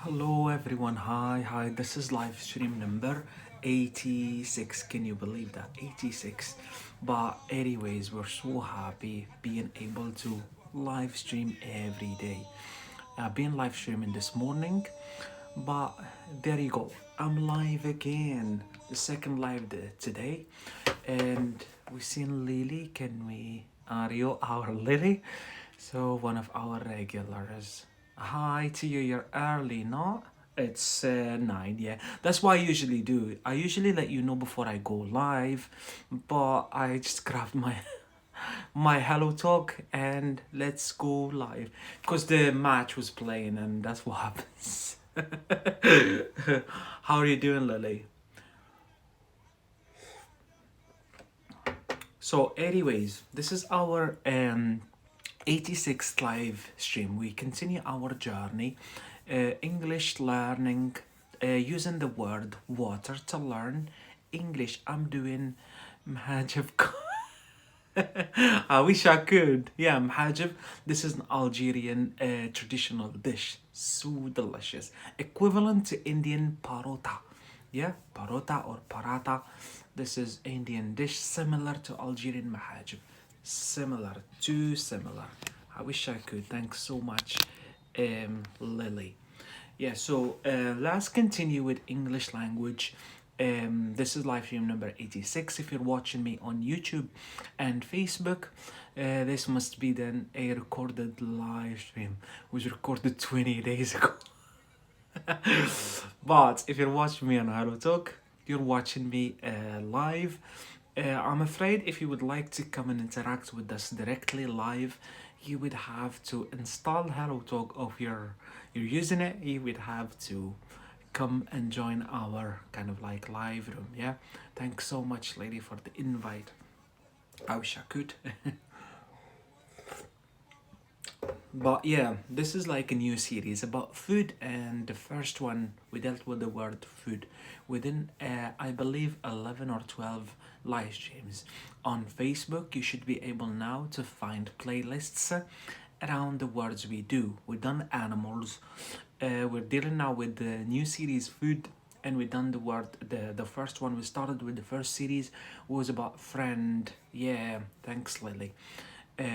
Hello everyone, hi, this is live stream number 86. Can you believe that? 86. But anyways, we're so happy being able to live stream every day. I've been live streaming this morning, but there you go. I'm live again. The second live today. And we seen Lily. Can we are you our Lily? So one of our regulars. Hi to you, you're early, no? It's 9, yeah. That's what I usually do. I usually let you know before I go live, but I just grabbed my my hello talk and let's go live because the match was playing and that's what happens. How are you doing, Lily? So, anyways, this is our 86th live stream. We continue our journey, English learning, using the word water to learn English. I'm doing Mahajib. I wish I could. Yeah, Mahajib. This is an Algerian traditional dish. So delicious. Equivalent to Indian parota. Yeah, parota or parata. This is Indian dish similar to Algerian mahajib. Similar, too similar. I wish I could. Thanks so much, Lily. Yeah, so let's continue with English language. This is live stream number 86. If you're watching me on YouTube and Facebook, this must be then a recorded live stream. It was recorded 20 days ago. But if you're watching me on Hello Talk, you're watching me live. I'm afraid if you would like to come and interact with us directly live, you would have to install Hello Talk of you're using it. You would have to come and join our kind of like live room. Yeah, thanks so much, lady, for the invite. I wish I could. But yeah, this is like a new series about food, and the first one we dealt with the word food within, I believe, 11 or 12 live streams. On Facebook, you should be able now to find playlists around the words we do. We've done animals, we're dealing now with the new series food, and we done the word the first one we started with. The first series was about friend. Yeah, thanks, Lily.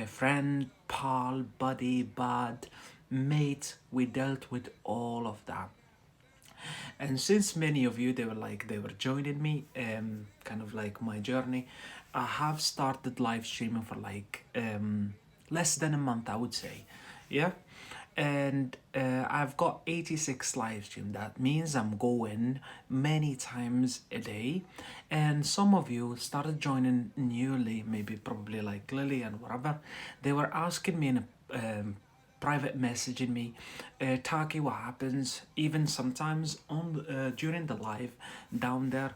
Friend, pal, buddy, bud, mate. We dealt with all of that. And since many of you they were joining me, kind of like my journey, I have started live streaming for like less than a month, I would say. Yeah. And I've got 86 live stream. That means I'm going many times a day. And some of you started joining newly, maybe probably like Lily and whatever. They were asking me in a private messaging me, Taki, what happens? Even sometimes on during the live down there,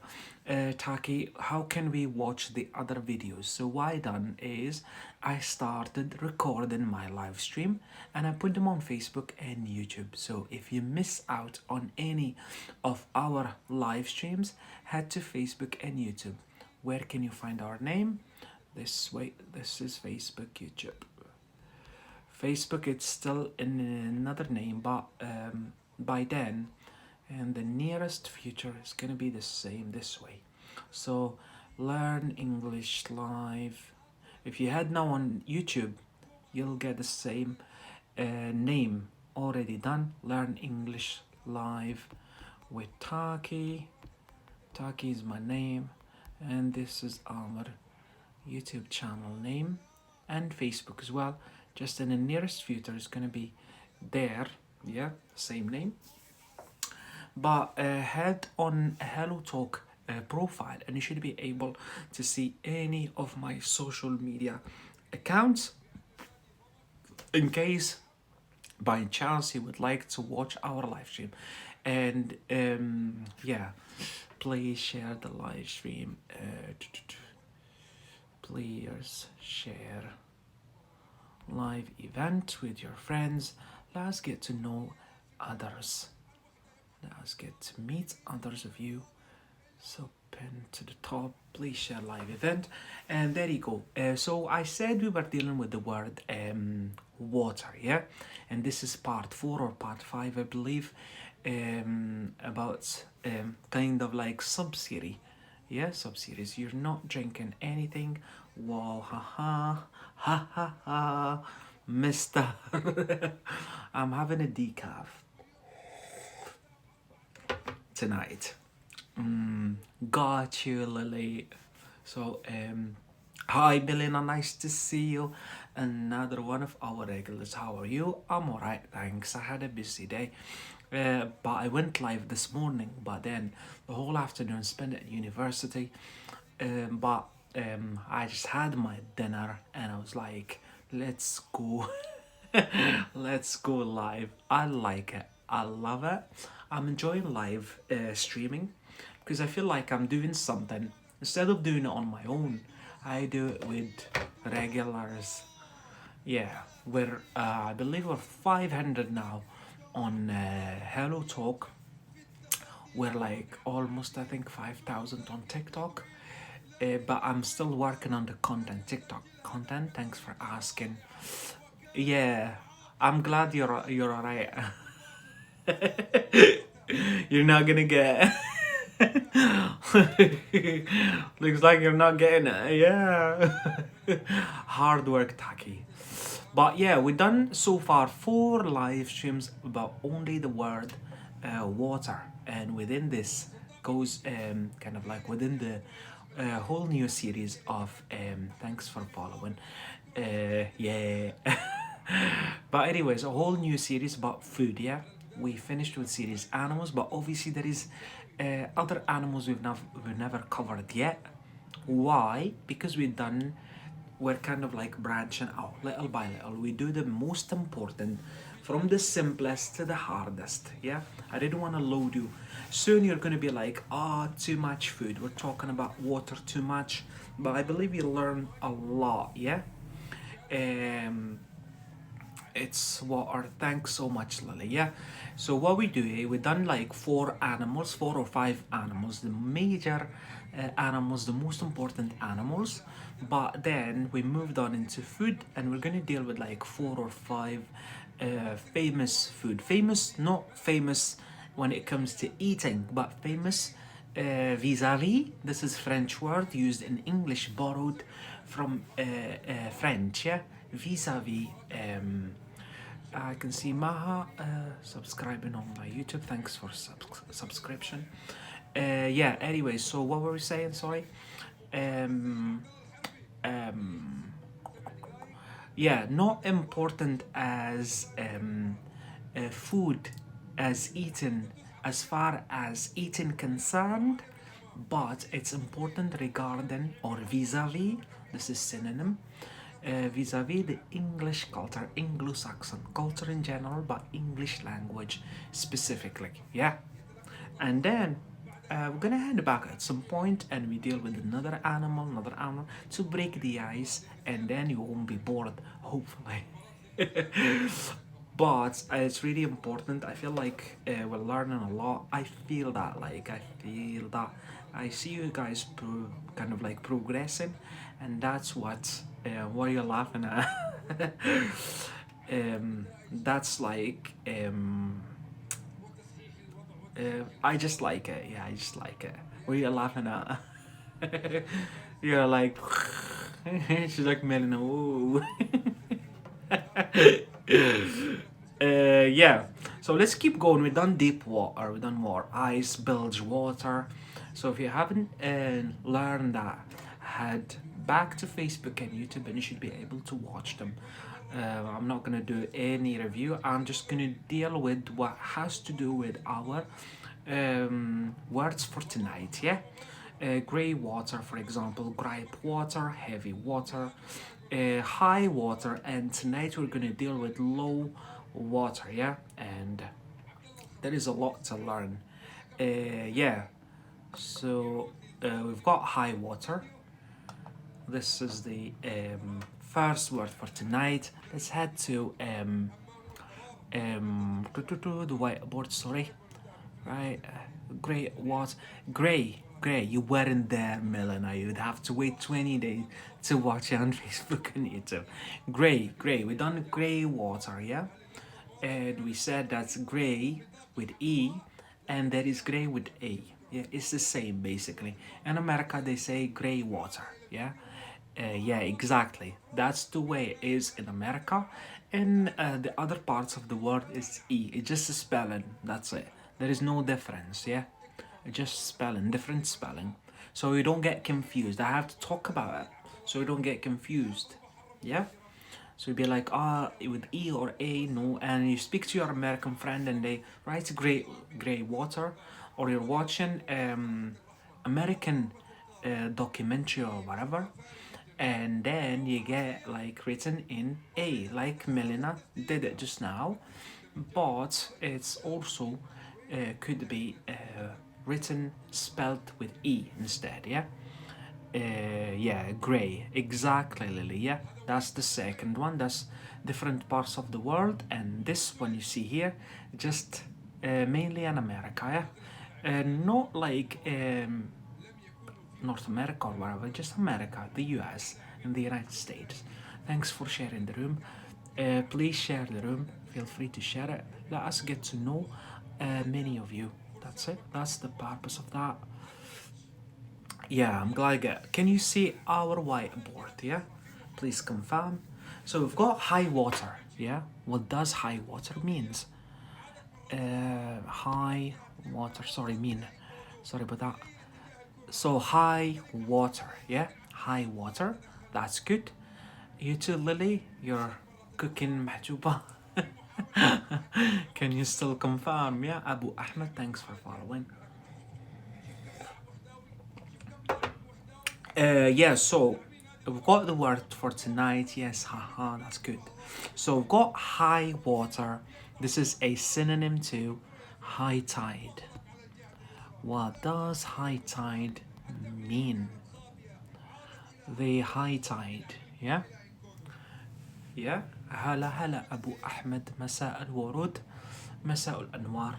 Taki, how can we watch the other videos? So what I done is I started recording my live stream and I put them on Facebook and YouTube. So if you miss out on any of our live streams, head to Facebook and YouTube. Where can you find our name? This way. This is Facebook, YouTube. Facebook, it's still in another name, but by then, and the nearest future is gonna be the same this way. So, learn English live. If you head now on YouTube, you'll get the same name already done. Learn English live with Taki. Taki is my name, and this is our YouTube channel name and Facebook as well. Just in the nearest future is gonna be there. Yeah, same name. But head on Hello Talk profile and you should be able to see any of my social media accounts in case by chance you would like to watch our live stream. And yeah, please share the live stream. Please share live event with your friends. Let's get to know others. Let's get to meet others of you. So Pin to the top, please share live event, and there you go. So I said we were dealing with the word water, yeah, and this is part 4 or part 5, I believe, about kind of like sub-series, yeah, sub-series. You're not drinking anything. Wow, ha ha, Mister. I'm having a decaf tonight. Got you, Lily. So, hi, Belina. Nice to see you. Another one of our regulars. How are you? I'm alright, thanks. I had a busy day. But I went live this morning, but then the whole afternoon spent at university. But I just had my dinner and I was like, let's go. Let's go live. I like it. I love it. I'm enjoying live streaming because I feel like I'm doing something. Instead of doing it on my own, I do it with regulars. Yeah, I believe we're 500 now on Hello Talk. We're like almost, I think, 5,000 on TikTok. But I'm still working on the content, TikTok content. Thanks for asking. Yeah, I'm glad you're alright. You're not gonna get. Looks like you're not getting it. Yeah. Hard work, Taki. But yeah, we've done so far 4 live streams about only the word water, and within this goes kind of like within the whole new series of thanks for following. Yeah. But anyways, a whole new series about food. Yeah, we finished with series animals, but obviously there is other animals we've never covered yet. Why? Because we're kind of like branching out little by little. We do the most important from the simplest to the hardest. Yeah, I didn't want to load you. Soon you're going to be like, too much food. We're talking about water too much. But I believe you learn a lot. Yeah. It's water. Thanks so much, Lily. Yeah. So what we do, we done like 4 animals, 4 or 5 animals, the major animals, the most important animals. But then we moved on into food, and we're gonna deal with like 4 or 5 famous food. Famous, not famous when it comes to eating, but famous vis-a-vis. This is French word used in English, borrowed from French. Yeah, vis-a-vis. I can see Maha subscribing on my YouTube. Thanks for subscription. Yeah. Anyway, so what were we saying? Sorry. Um, yeah, not important as food as eaten as far as eating concerned, but it's important regarding or vis-a-vis. This is synonym. Vis-a-vis the English culture, Anglo-Saxon culture in general, but English language specifically. Yeah, and then we're gonna head back at some point and we deal with another animal to break the ice, and then you won't be bored, hopefully. But it's really important. I feel like we're learning a lot. I feel that, I see you guys kind of like progressing, and that's what you're laughing at. That's like I just like it. Yeah, I just like it. What are you laughing at? You're like, she's like Melina. Ooh. Yeah. So let's keep going. We've done deep water. We've done more ice, bilge water. So if you haven't learned that, head back to Facebook and YouTube, and you should be able to watch them. I'm not gonna do any review. I'm just gonna deal with what has to do with our words for tonight. Yeah. Grey water, for example, gripe water, heavy water, high water, and tonight we're going to deal with low water. Yeah, and there is a lot to learn. Yeah, so we've got high water. This is the first word for tonight. Let's head to the whiteboard. Sorry, right? Grey water, grey Great, you weren't there, Melina. You'd have to wait 20 days to watch it on Facebook and YouTube. Great. We done grey water, yeah? And we said that's grey with E, and that is grey with A. Yeah, it's the same basically. In America, they say grey water, yeah? Yeah, exactly. That's the way it is in America. In the other parts of the world, it's E. It's just a spelling. That's it. There is no difference, yeah? Just spelling, different spelling. So you don't get confused. I have to talk about it so you don't get confused. Yeah? So you'd be like, with E or A, no. And you speak to your American friend and they write grey water, or you're watching American documentary or whatever, and then you get like written in A, like Melina did it just now, but it's also could be written spelled with E instead, yeah? Yeah, grey, exactly, Lily, yeah? That's the second one, that's different parts of the world, and this one you see here, just mainly in America, yeah? Not like North America or whatever, just America, the US, and the United States. Thanks for sharing the room. Please share the room. Feel free to share it. Let us get to know many of you. That's it. That's the purpose of that. Yeah, I'm glad I get. Can you see our whiteboard? Yeah, please confirm. So we've got high water. Yeah, what does high water means? High water. Sorry about that. So high water, yeah? High water, that's good. You too, Lily, you're cooking mahjouba. Can you still confirm, yeah? Abu Ahmed, thanks for following. Yeah, so we've got the word for tonight, yes, haha, that's good. So we've got high water. This is a synonym to high tide. What does high tide mean? The high tide, yeah? Yeah, هلا أبو أحمد مساء الورود مساء الأنوار.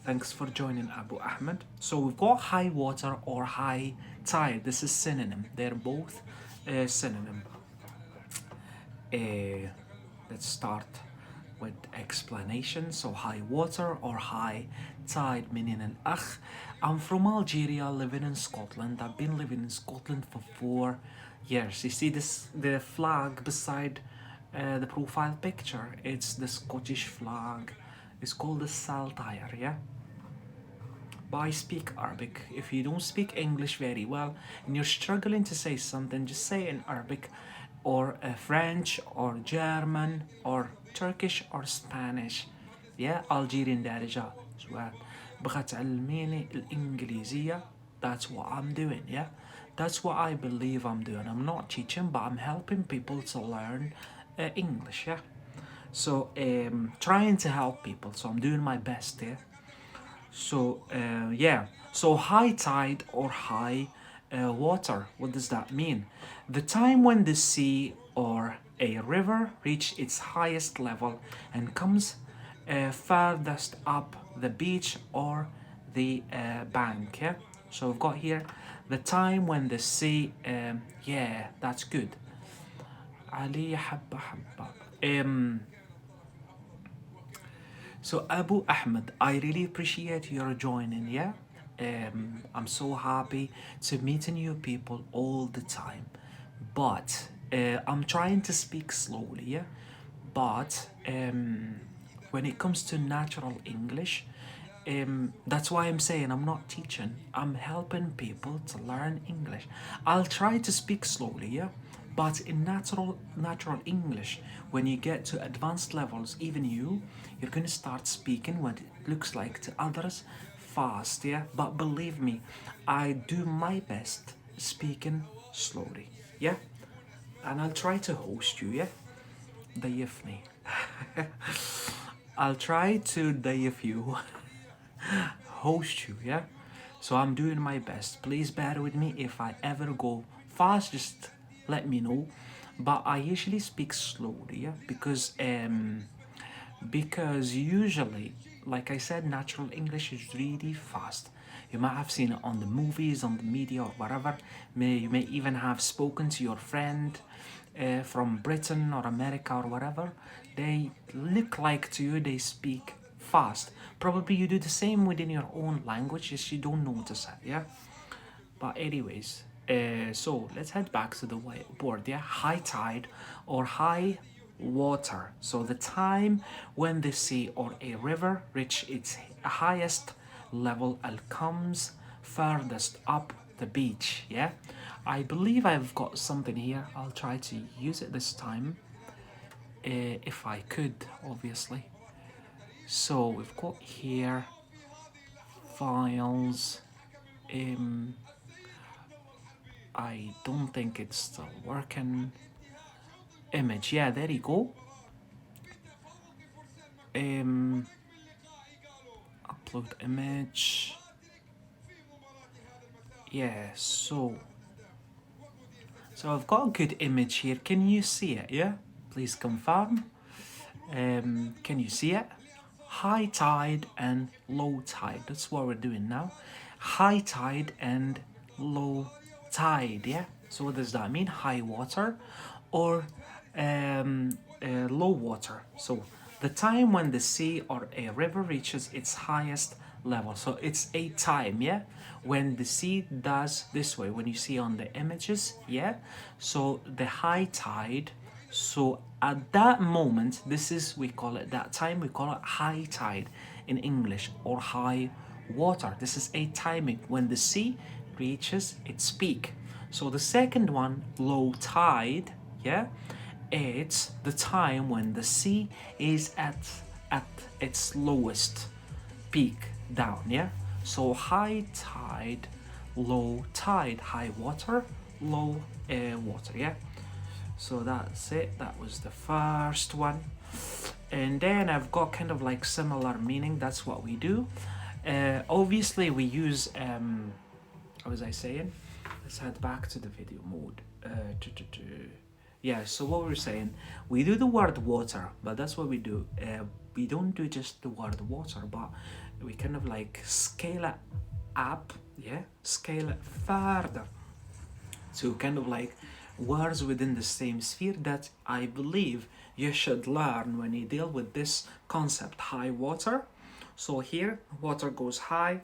Thanks for joining Abu Ahmed. So we've got high water or high tide. This is synonym. They're both synonym. Let's start with explanation. So high water or high tide meaning الأخ. I'm from Algeria, living in Scotland. I've been living in Scotland for 4 years. You see the flag beside the profile picture. It's the Scottish flag. It's called the Saltire, yeah? But I speak Arabic. If you don't speak English very well and you're struggling to say something, just say in Arabic or French or German or Turkish or Spanish. Yeah, Algerian دارجة سؤال. بغى تعلميني الإنجليزية. That's what I'm doing, yeah? That's what I believe I'm doing. I'm not teaching, but I'm helping people to learn English, yeah? So, trying to help people. So I'm doing my best, yeah? So yeah, so high tide or high water, what does that mean? The time when the sea or a river reach its highest level and comes furthest up the beach or the bank, yeah? So we've got here the time when the sea, yeah, that's good. Ali حبة حبة. So Abu Ahmed, I really appreciate your joining, yeah? I'm so happy to meet new people all the time. But I'm trying to speak slowly, yeah? But when it comes to natural English, that's why I'm saying I'm not teaching. I'm helping people to learn English. I'll try to speak slowly, yeah? But in natural English, when you get to advanced levels, even you're gonna start speaking what it looks like to others fast, yeah? But believe me, I do my best speaking slowly, yeah? And I'll try to host you, yeah? ضيفني. I'll try to ضيف you. Host you, yeah? So I'm doing my best. Please bear with me if I ever go fast, just let me know. But I usually speak slowly, yeah? Because because usually, like I said, natural English is really fast. You might have seen it on the movies, on the media, or whatever. You may even have spoken to your friend from Britain or America or whatever. They look like to you, they speak fast. Probably you do the same within your own language, just you don't notice it, yeah? But anyways, so let's head back to the whiteboard. Yeah, high tide or high water. So the time when the sea or a river reach its highest level and comes furthest up the beach. Yeah, I believe I've got something here. I'll try to use it this time, if I could, obviously. So we've got here files. I don't think it's still working. Image, yeah, there you go. Upload image. Yeah, so I've got a good image here. Can you see it? Yeah, please confirm. Can you see it? High tide and low tide. That's what we're doing now. High tide and low tide. Yeah. So what does that mean? High water or low water. So the time when the sea or a river reaches its highest level. So it's a time, yeah, when the sea does this way. When you see on the images, yeah. So the high tide. So at that moment, this is, we call it that time, we call it high tide in English, or high water. This is a timing when the sea reaches its peak. So the second one, low tide, yeah, it's the time when the sea is at its lowest peak down, yeah. So high tide, low tide, high water, low water, yeah. So that's it. That was the first one. And then I've got kind of like similar meaning. That's what we do. Obviously we use what was I saying? Let's head back to the video mode. Yeah, so what we're saying, we do the word water, but that's what we do. We don't do just the word water, but we kind of like scale it up, yeah, scale it further to kind of like words within the same sphere that I believe you should learn when you deal with this concept, high water. So here, water goes high.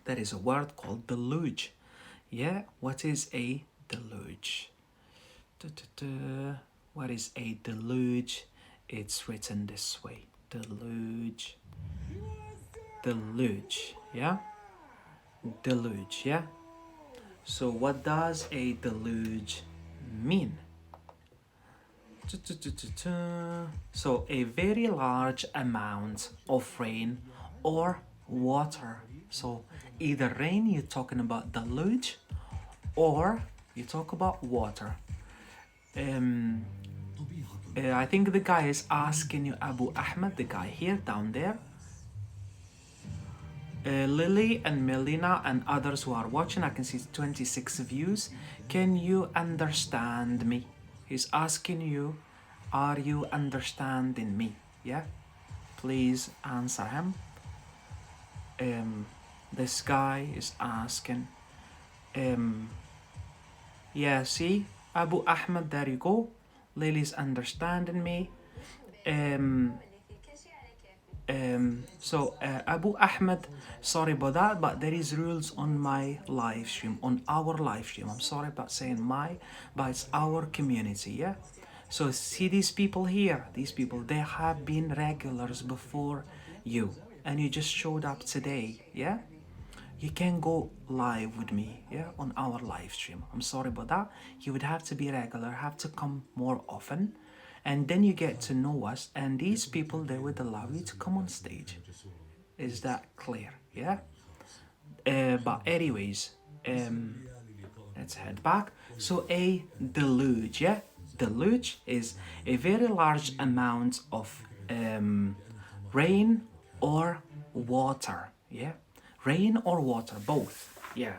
There is a word called deluge. Yeah, what is a deluge? What is a deluge? It's written this way. Deluge. Deluge, yeah? Deluge, yeah? So what does a deluge mean? So a very large amount of rain or water. So either rain, you're talking about deluge, or you talk about water. I think the guy is asking you, Abu Ahmed, the guy here down there. Lily and Melina and others who are watching, I can see 26 views. Can you understand me? He's asking you, are you understanding me? Yeah, please answer him. This guy is asking. Yeah, see, Abu Ahmed, there you go. Lily's understanding me. So Abu Ahmed, sorry about that, but there is rules on my live stream, on our live stream. I'm sorry about saying my, but it's our community, yeah. So see these people here, these people, they have been regulars before you, and you just showed up today, yeah. You can go live with me, yeah, on our live stream. I'm sorry about that. You would have to be regular, have to come more often, and then you get to know us, and these people, they would allow you to come on stage. Is that clear? Yeah. But anyways, let's head back. So a deluge, yeah, deluge is a very large amount of rain or water, yeah, rain or water, both, yeah.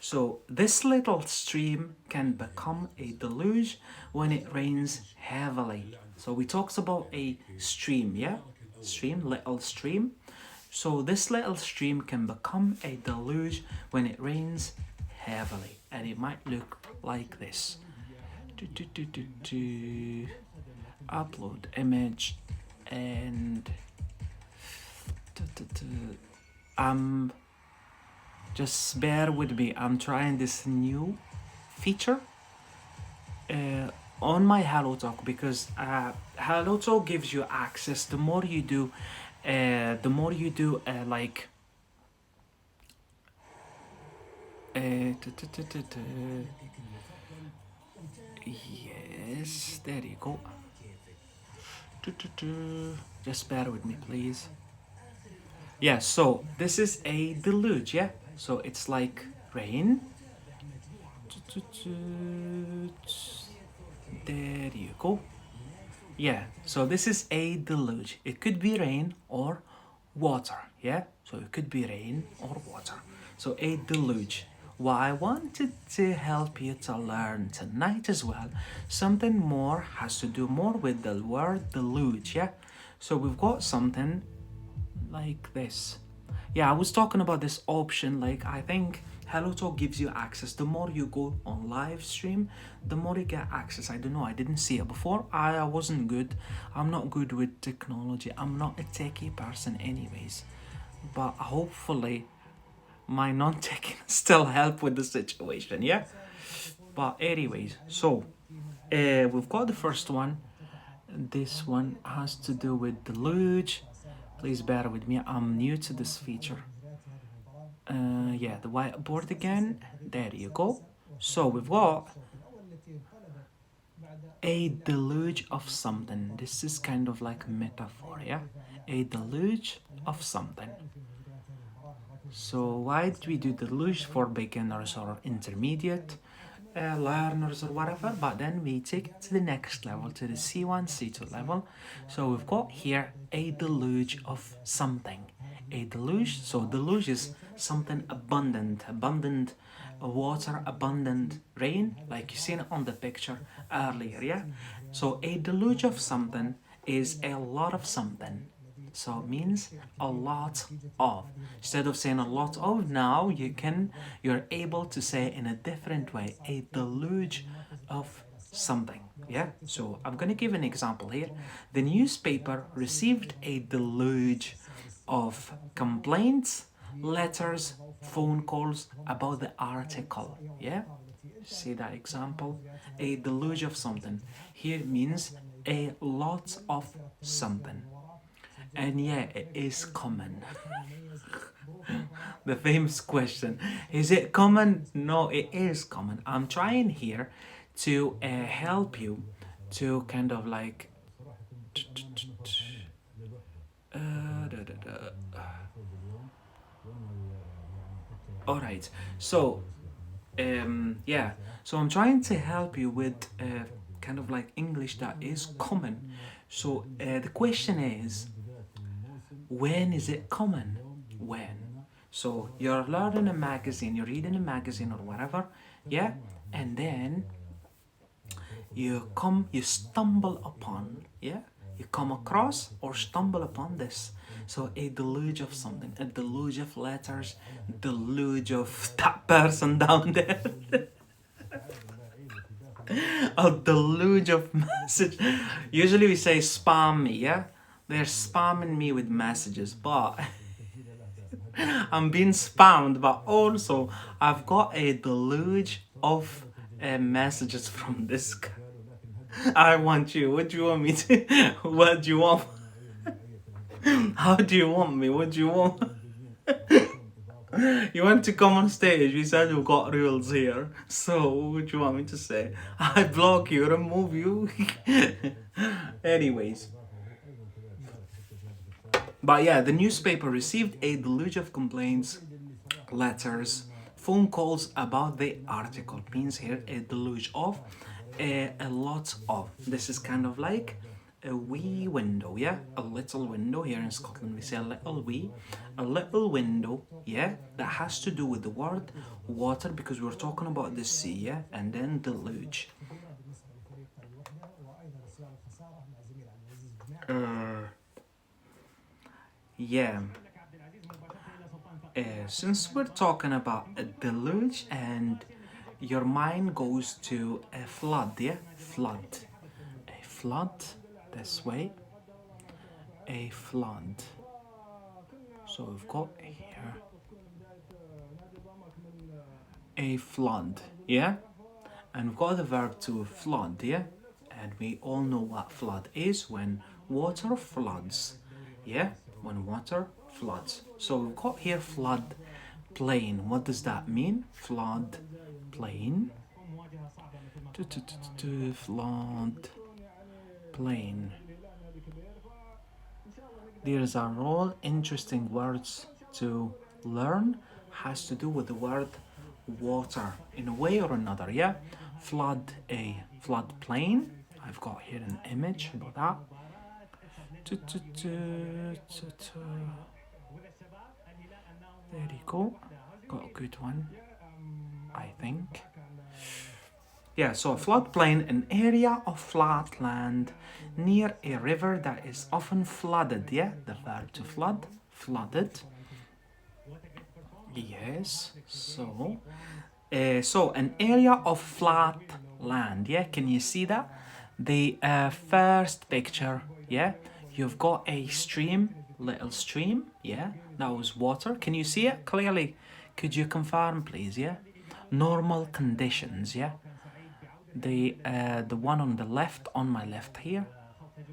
So this little stream can become a deluge when it rains heavily. So we talked about a stream, yeah? Stream, little stream. So this little stream can become a deluge when it rains heavily. And it might look like this. Upload image and just bear with me. I'm trying this new feature on my HelloTalk because HelloTalk gives you access. The more you do, like. Yes, there you go. Just bear with me, please. Yeah, so this is a deluge, yeah? So it's like rain. There you go. Yeah, so this is a deluge. It could be rain or water, yeah? So it could be rain or water. So a deluge. What I wanted to help you to learn tonight as well, something more has to do more with the word deluge, yeah? So we've got something like this. Yeah, I was talking about this option, like I think HelloTalk gives you access. The more you go on live stream, the more you get access. I don't know, I didn't see it before. I wasn't good. I'm not good with technology. I'm not a techie person anyways. But hopefully my non-techie still help with the situation, yeah? But anyways, so we've got the first one. This one has to do with deluge. Please bear with me, I'm new to this feature. Yeah, the whiteboard again. There you go. So we've got a deluge of something. This is kind of like a metaphor, yeah? A deluge of something. So why did we do deluge for beginners or intermediate learners or whatever? But then we take it to the next level, to the C1, C2 level. So we've got here a deluge of something. A deluge, so deluge is something abundant water, abundant rain, like you seen it on the picture earlier, yeah? So a deluge of something is a lot of something. So it means a lot of. Instead of saying a lot of, now you're able to say in a different way, a deluge of something. Yeah, so I'm gonna give an example here. The newspaper received a deluge of complaints, letters, phone calls about the article. Yeah, see that example? A deluge of something. Here means a lot of something. And yeah, it is common. The famous question, is it common? No, it is common. I'm trying here to help you to kind of like all right, so yeah, so I'm trying to help you with kind of like English that is common. So the question is, when is it common? When? So you're learning a magazine, you're reading a magazine or whatever, yeah, and then you stumble upon, yeah, you come across or stumble upon this. So a deluge of something, a deluge of letters, deluge of that person down there. A deluge of message. Usually we say spam me, yeah? They're spamming me with messages, but I'm being spammed, but also I've got a deluge of messages from this guy. I want you. What do you want me to? What do you want? How do you want me? What do you want? You want to come on stage? We said we've got rules here. So what do you want me to say? I block you, remove you. Anyways. But yeah, the newspaper received a deluge of complaints, letters, phone calls about the article. Means here a deluge of, a lot of. This is kind of like a wee window, yeah? A little window. Here in Scotland we say a little wee. A little window, yeah? That has to do with the word water because we're talking about the sea, yeah? And then deluge. Yeah. Since we're talking about a deluge and your mind goes to a flood, yeah? Flood. A flood, this way. A flood. So we've got here a flood, yeah? And we've got the verb to flood, yeah? And we all know what flood is when water floods, yeah? When water floods. So we've got here flood plain. What does that mean? Flood plain. Flood plain. There's are all interesting words to learn. Has to do with the word water in a way or another, yeah? Flood, a flood plain. I've got here an image about that. There you go. Got a good one, I think. Yeah, so a floodplain, an area of flat land near a river that is often flooded. Yeah, the verb to flood, flooded. Yes, so an area of flat land. Yeah, can you see that? The first picture. Yeah, you've got a stream, little stream. Yeah, that was water. Can you see it clearly? Could you confirm, please? Yeah, normal conditions. Yeah. The one on the left, on my left here.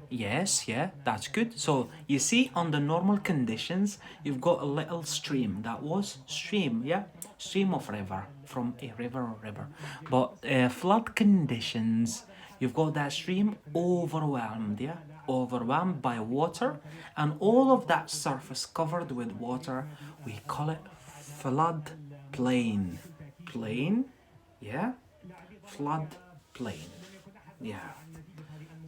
Yes, yeah, that's good. So you see on the normal conditions, you've got a little stream. That was stream, yeah? Stream of river, from a river or river. But flood conditions, you've got that stream overwhelmed, yeah? Overwhelmed by water. And all of that surface covered with water, we call it flood plain. Plain, yeah? Flood plain. Yeah.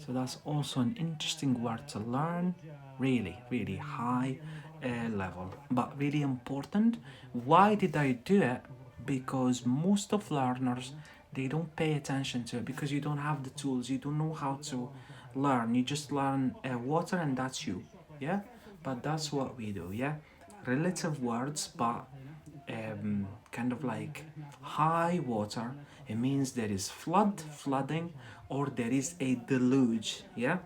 So that's also an interesting word to learn. Really, really high level, but really important. Why did I do it? Because most of learners, they don't pay attention to it because you don't have the tools. You don't know how to learn. You just learn water and that's you. Yeah. But that's what we do. Yeah. Relative words, but kind of like high water. It means there is flooding, or there is a deluge. Yeah,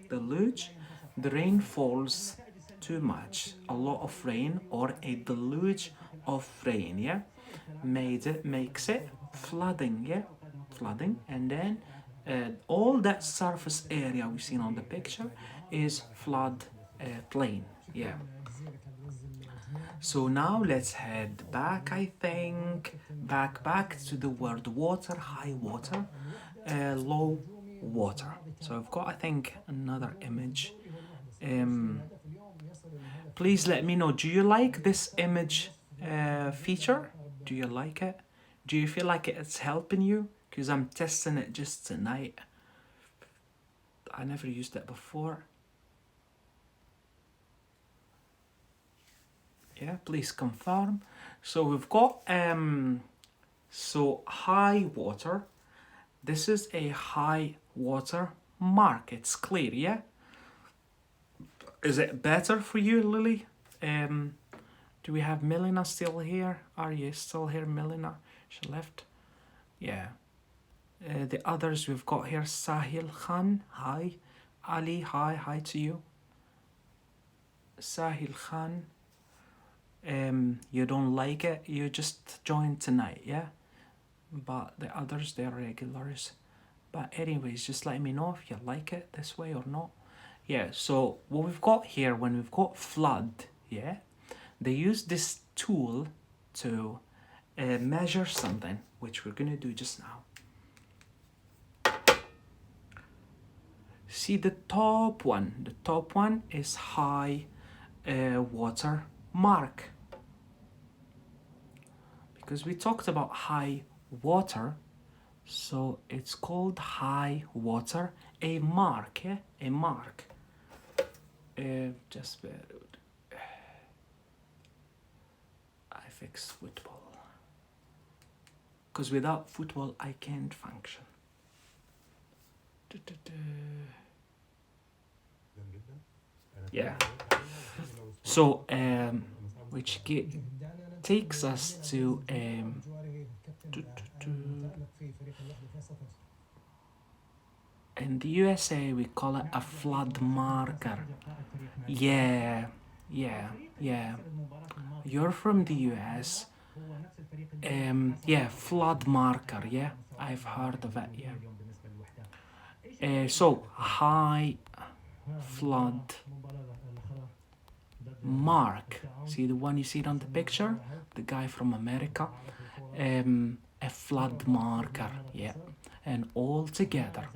deluge. The rain falls too much, a lot of rain, or a deluge of rain. Yeah, makes it flooding. Yeah, flooding, and then all that surface area we've seen on the picture is flood plain. Yeah. So now let's head back, I think, back to the word water, high water, low water. So I've got, I think, another image. Please let me know, do you like this image feature? Do you like it? Do you feel like it's helping you? Because I'm testing it just tonight. I never used it before. Yeah, please confirm. So we've got so high water. This is a high water mark. It's clear, yeah? Is it better for you, Lily? Do we have Melina still here? Are you still here, Melina? She left. Yeah. The others we've got here, Sahil Khan, hi. Ali, hi to you. Sahil Khan. You don't like it, you just joined tonight, yeah? But the others, they're regulars. But anyways, just let me know if you like it this way or not. Yeah, so what we've got here, when we've got flood, yeah, they use this tool to measure something, which we're gonna do just now. See the top one is high water mark. Because we talked about high water, so it's called high water a mark, yeah? A mark. Just I fix football. Because without football, I can't function. Yeah. So, which takes us to in the USA we call it a flood marker. Yeah, yeah. You're from the US. Yeah, flood marker. Yeah, I've heard of it. Yeah. So high flood mark. See the one you see on the picture? The guy from America. A flood marker. Yeah. And all together,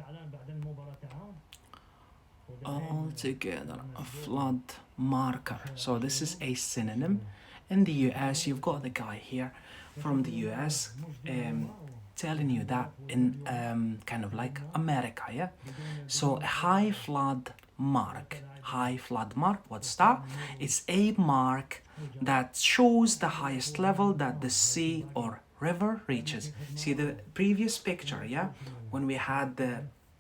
a flood marker. So this is a synonym. In the US, you've got the guy here from the US telling you that in kind of like America, yeah? So a high flood mark. High flood mark, what's that? It's a mark that shows the highest level that the sea or river reaches. See the previous picture, yeah? When we had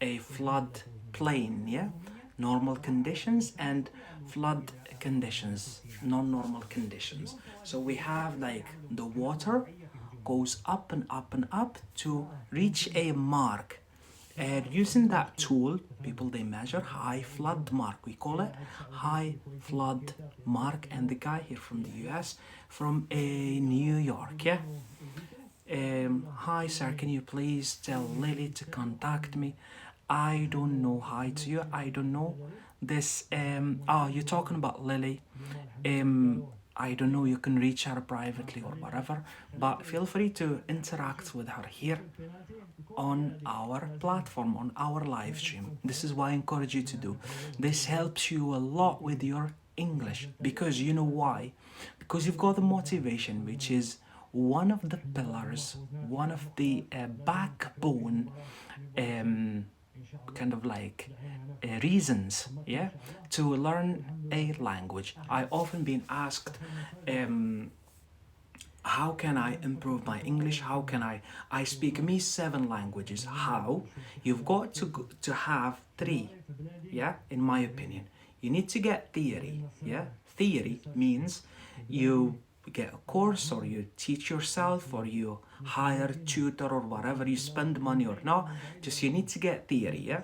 a flood plain, yeah? Normal conditions and flood conditions, non-normal conditions. So we have like the water goes up and up and up to reach a mark. And using that tool, people they measure high flood mark. We call it high flood mark. And the guy here from the US, from New York, yeah. Hi sir, can you please tell Lily to contact me? I don't know. Hi to you. I don't know this. Oh, you're talking about Lily. I don't know. You can reach her privately or whatever, but feel free to interact with her here on our platform, on our live stream. This is what I encourage you to do. This helps you a lot with your English because you know why? Because you've got the motivation, which is one of the pillars, one of the backbone kind of like reasons, yeah, to learn a language. I often been asked, how can I improve my English? How can I speak me 7 languages? How? You've got to have 3, yeah, in my opinion. You need to get theory, yeah? Theory means you get a course or you teach yourself or you hire a tutor or whatever, you spend money or not, just you need to get theory, yeah?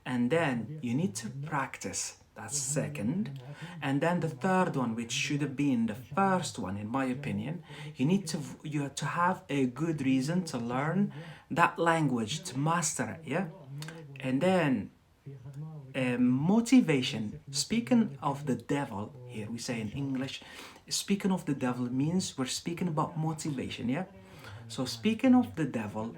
And then you need to practice. That's second. And then the third one, which should have been the first one in my opinion, you have to have a good reason to learn that language, to master it, yeah? And then motivation. Speaking of the devil, here we say in English, speaking of the devil means we're speaking about motivation, yeah? So speaking of the devil,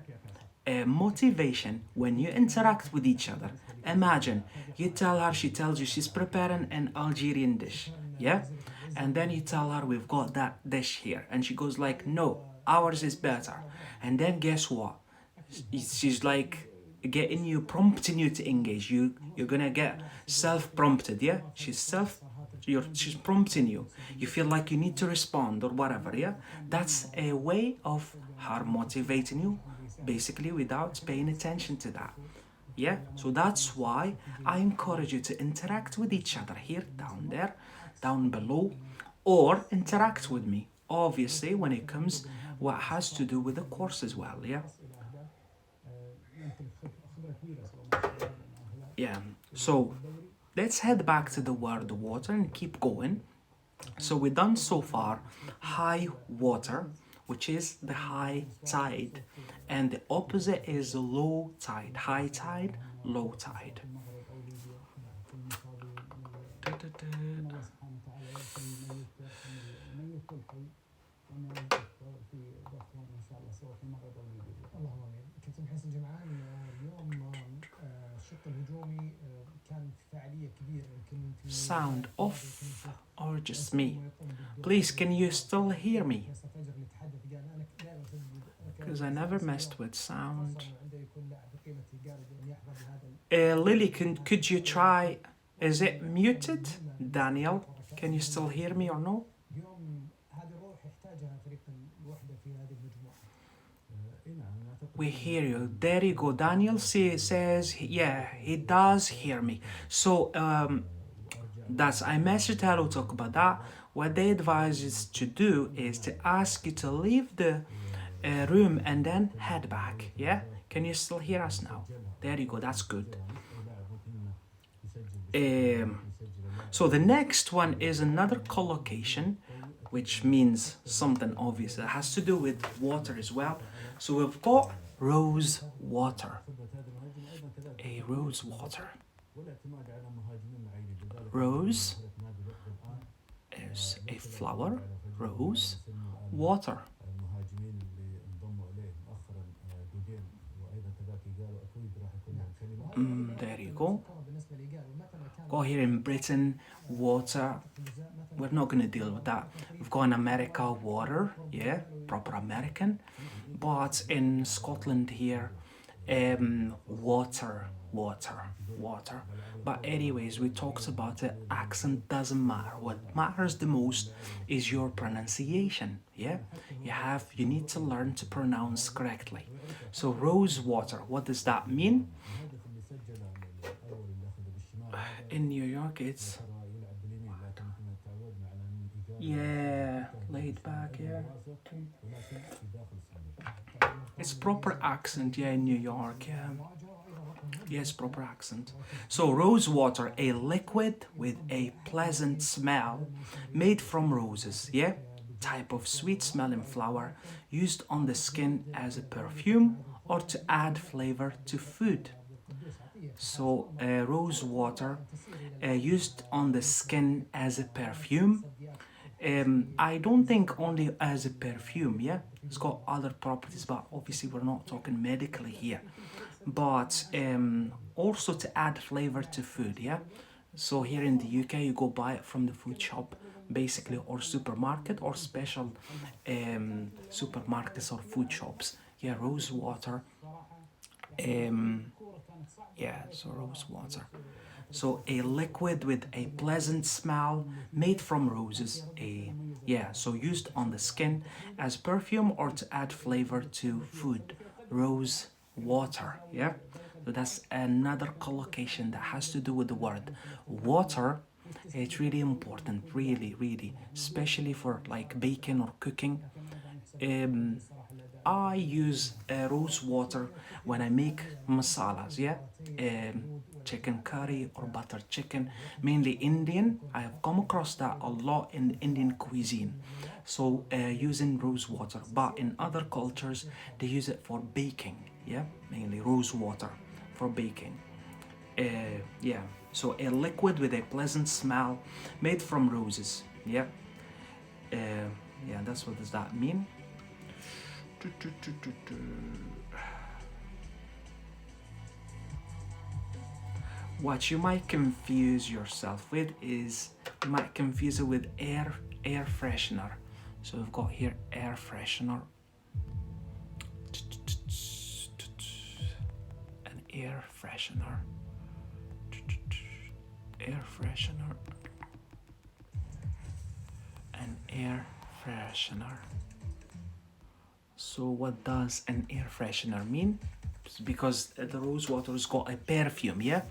motivation, when you interact with each other, imagine you tell her, she tells you she's preparing an Algerian dish, yeah? And then you tell her we've got that dish here, and she goes like, no, ours is better. And then guess what? She's like getting you, prompting you to engage. You're gonna get self-prompted, yeah? She's prompting you. You feel like you need to respond or whatever, yeah? That's a way of her motivating you, basically without paying attention to that. Yeah, so that's why I encourage you to interact with each other here, down there, down below, or interact with me, obviously, when it comes what has to do with the course as well, yeah? Yeah, so let's head back to the word water and keep going. So we've done so far high water, which is the high tide, and the opposite is low tide. High tide, low tide. Sound off or just me? Please, can you still hear me? Because I never messed with sound. Lily, could you try? Is it muted? Daniel, can you still hear me or no? We hear you. There you go. Daniel says, yeah, he does hear me. So that's I messaged her to talk about that. What they advise us to do is to ask you to leave the room and then head back. Yeah, can you still hear us now? There you go. That's good. So the next one is another collocation, which means something obvious. It has to do with water as well. So we've got rose water. A rose water. Rose is a flower. Rose water. There you go. Go here in Britain, water. We're not going to deal with that. We've got in America, water. Yeah, proper American. But in Scotland here, water. But anyways, we talked about it. Accent doesn't matter. What matters the most is your pronunciation. Yeah, you need to learn to pronounce correctly. So rose water, what does that mean? In New York, it's laid back. It's proper accent. In New York. Yes, proper accent. So rose water, a liquid with a pleasant smell, made from roses. Type of sweet smelling flower used on the skin as a perfume or to add flavor to food. So rose water used on the skin as a perfume. I don't think only as a perfume. It's got other properties, but obviously we're not talking medically here. But also to add flavor to food. So here in the UK, you go buy it from the food shop, basically, or supermarket, or special supermarkets or food shops. Rose water. So rose water. So a liquid with a pleasant smell, made from roses. So used on the skin as perfume or to add flavor to food. Rose water. So that's another collocation that has to do with the word water. It's really important, really, especially for like baking or cooking. I use rose water when I make masalas. Chicken curry or butter chicken, mainly Indian. I have come across that a lot in Indian cuisine. So using rose water, but in other cultures they use it for baking. Mainly rose water for baking. So a liquid with a pleasant smell, made from roses. That's what does that mean. What you might confuse yourself with is, you might confuse it with air freshener. So we've got here air freshener. An air freshener. Air freshener. An air freshener. So what does an air freshener mean? Because the rose water has got a perfume.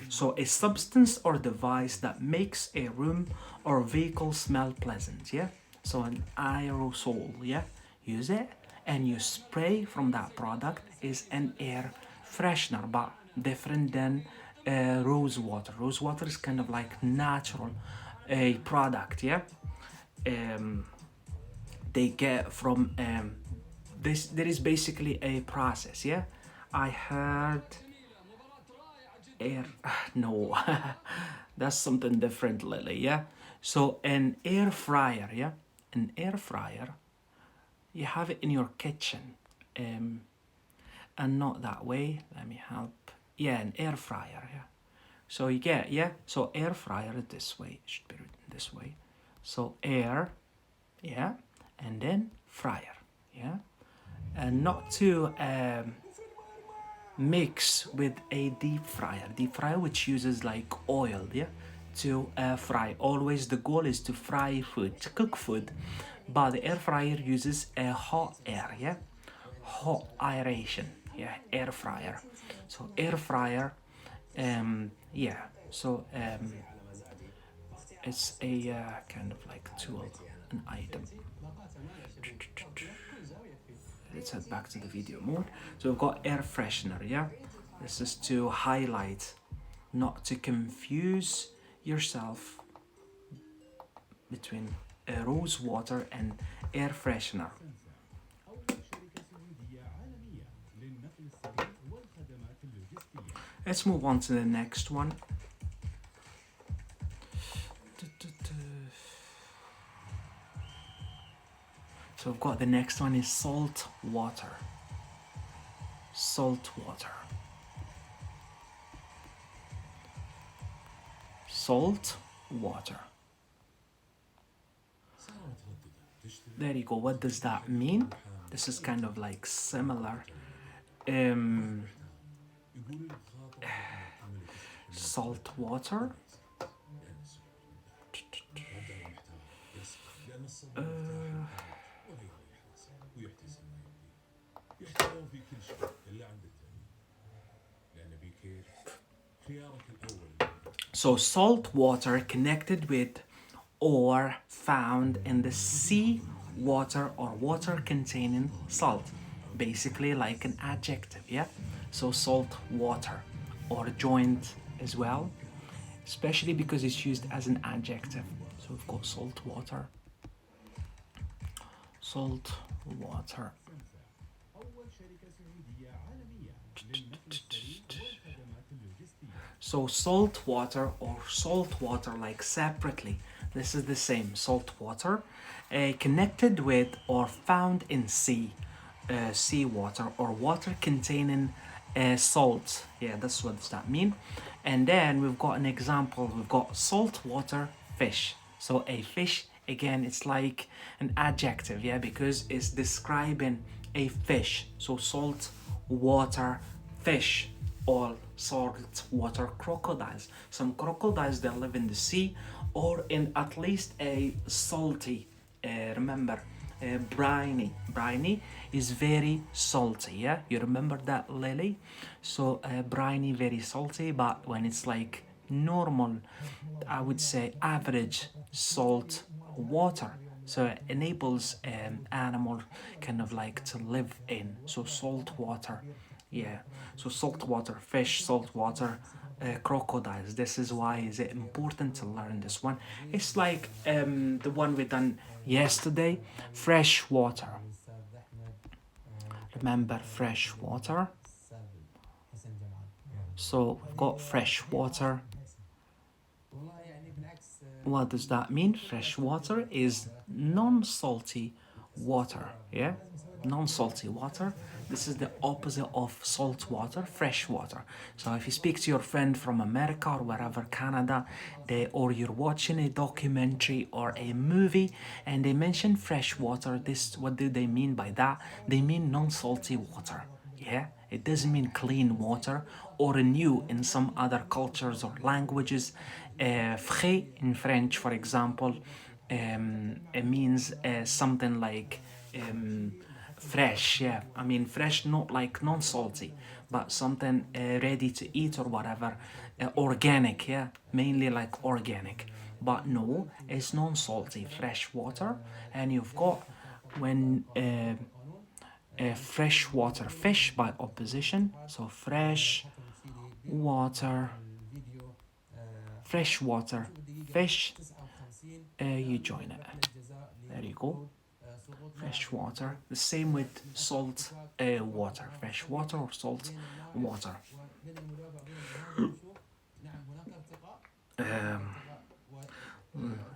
So a substance or device that makes a room or vehicle smell pleasant. So an aerosol. Use it and you spray from that product is an air freshener, but different than rose water. Rose water is kind of like natural product. They get from this. There is basically a process. I heard air. No, that's something different, Lily. So an air fryer. An air fryer. You have it in your kitchen, and not that way. Let me help. An air fryer. So you get So air fryer this way. It should be written this way. So air, and then fryer. And not to mix with a deep fryer which uses like oil, yeah, to fry. Always the goal is to fry food, to cook food, but the air fryer uses a hot air, yeah, hot aeration, yeah, air fryer. So air fryer, yeah, so it's a kind of like tool, an item. Let's head back to the video mode. So we've got air freshener, yeah? This is to highlight, not to confuse yourself between rose water and air freshener. Let's move on to the next one. So we've got the next one is salt water. Salt water. Salt water. There you go. What does that mean? This is kind of like similar. Salt water. So salt water connected with or found in the sea water or water containing salt. Basically like an adjective, yeah? So salt water or joint as well, especially because it's used as an adjective. So we've got salt water. Salt water. So salt water or salt water like separately. This is the same, salt water, connected with or found in sea water or water containing salt. Yeah, that's what does that mean. And then we've got an example. We've got saltwater fish. So a fish, again, it's like an adjective, yeah, because it's describing a fish. So salt water fish, or saltwater crocodiles. Some crocodiles, they live in the sea or in at least a salty, remember, briny. Briny is very salty, yeah? You remember that, Lily? So briny, very salty, but when it's like normal, I would say average salt water, so it enables animal kind of like to live in. So salt water, yeah. So saltwater fish, saltwater crocodiles. This is why is it important to learn this one. It's like the one we done yesterday, fresh water. Remember fresh water? So we've got fresh water. What does that mean? Fresh water is non-salty water, yeah? Non-salty water. This is the opposite of salt water, fresh water. So if you speak to your friend from America or wherever, Canada, or you're watching a documentary or a movie and they mention fresh water, what do they mean by that? They mean non-salty water, yeah? It doesn't mean clean water or new in some other cultures or languages. Frais in French, for example, it means something like fresh, yeah. I mean fresh, not like non-salty, but something ready to eat or whatever. Organic, yeah, mainly like organic. But no, it's non-salty, fresh water. And you've got when fresh water fish by opposition. So fresh water fish, you join it. There you go. Fresh water. The same with salt water. Fresh water or salt water.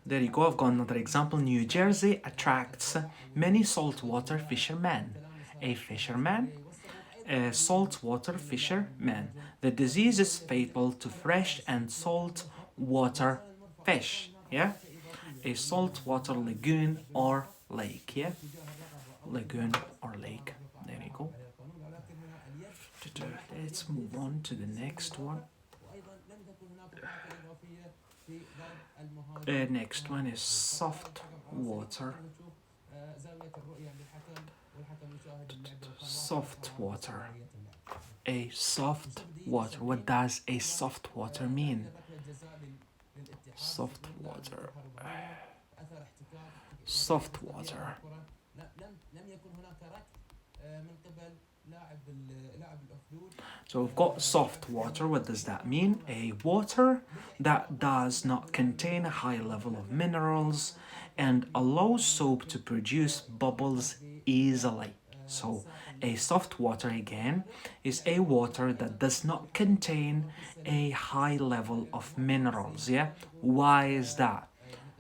There you go. I've got another example. New Jersey attracts many saltwater fishermen. A fisherman, a saltwater fisherman. The disease is fatal to fresh and salt water fish. Yeah, a saltwater lagoon or lake. Yeah, lagoon or lake. There you go. let's move on to the next one. Next one is soft water. Soft water. A soft water. What does a soft water mean? Soft water. Soft water. So we've got soft water. What does that mean? A water that does not contain a high level of minerals and allows soap to produce bubbles easily. So a soft water again is a water that does not contain a high level of minerals. Yeah, why is that?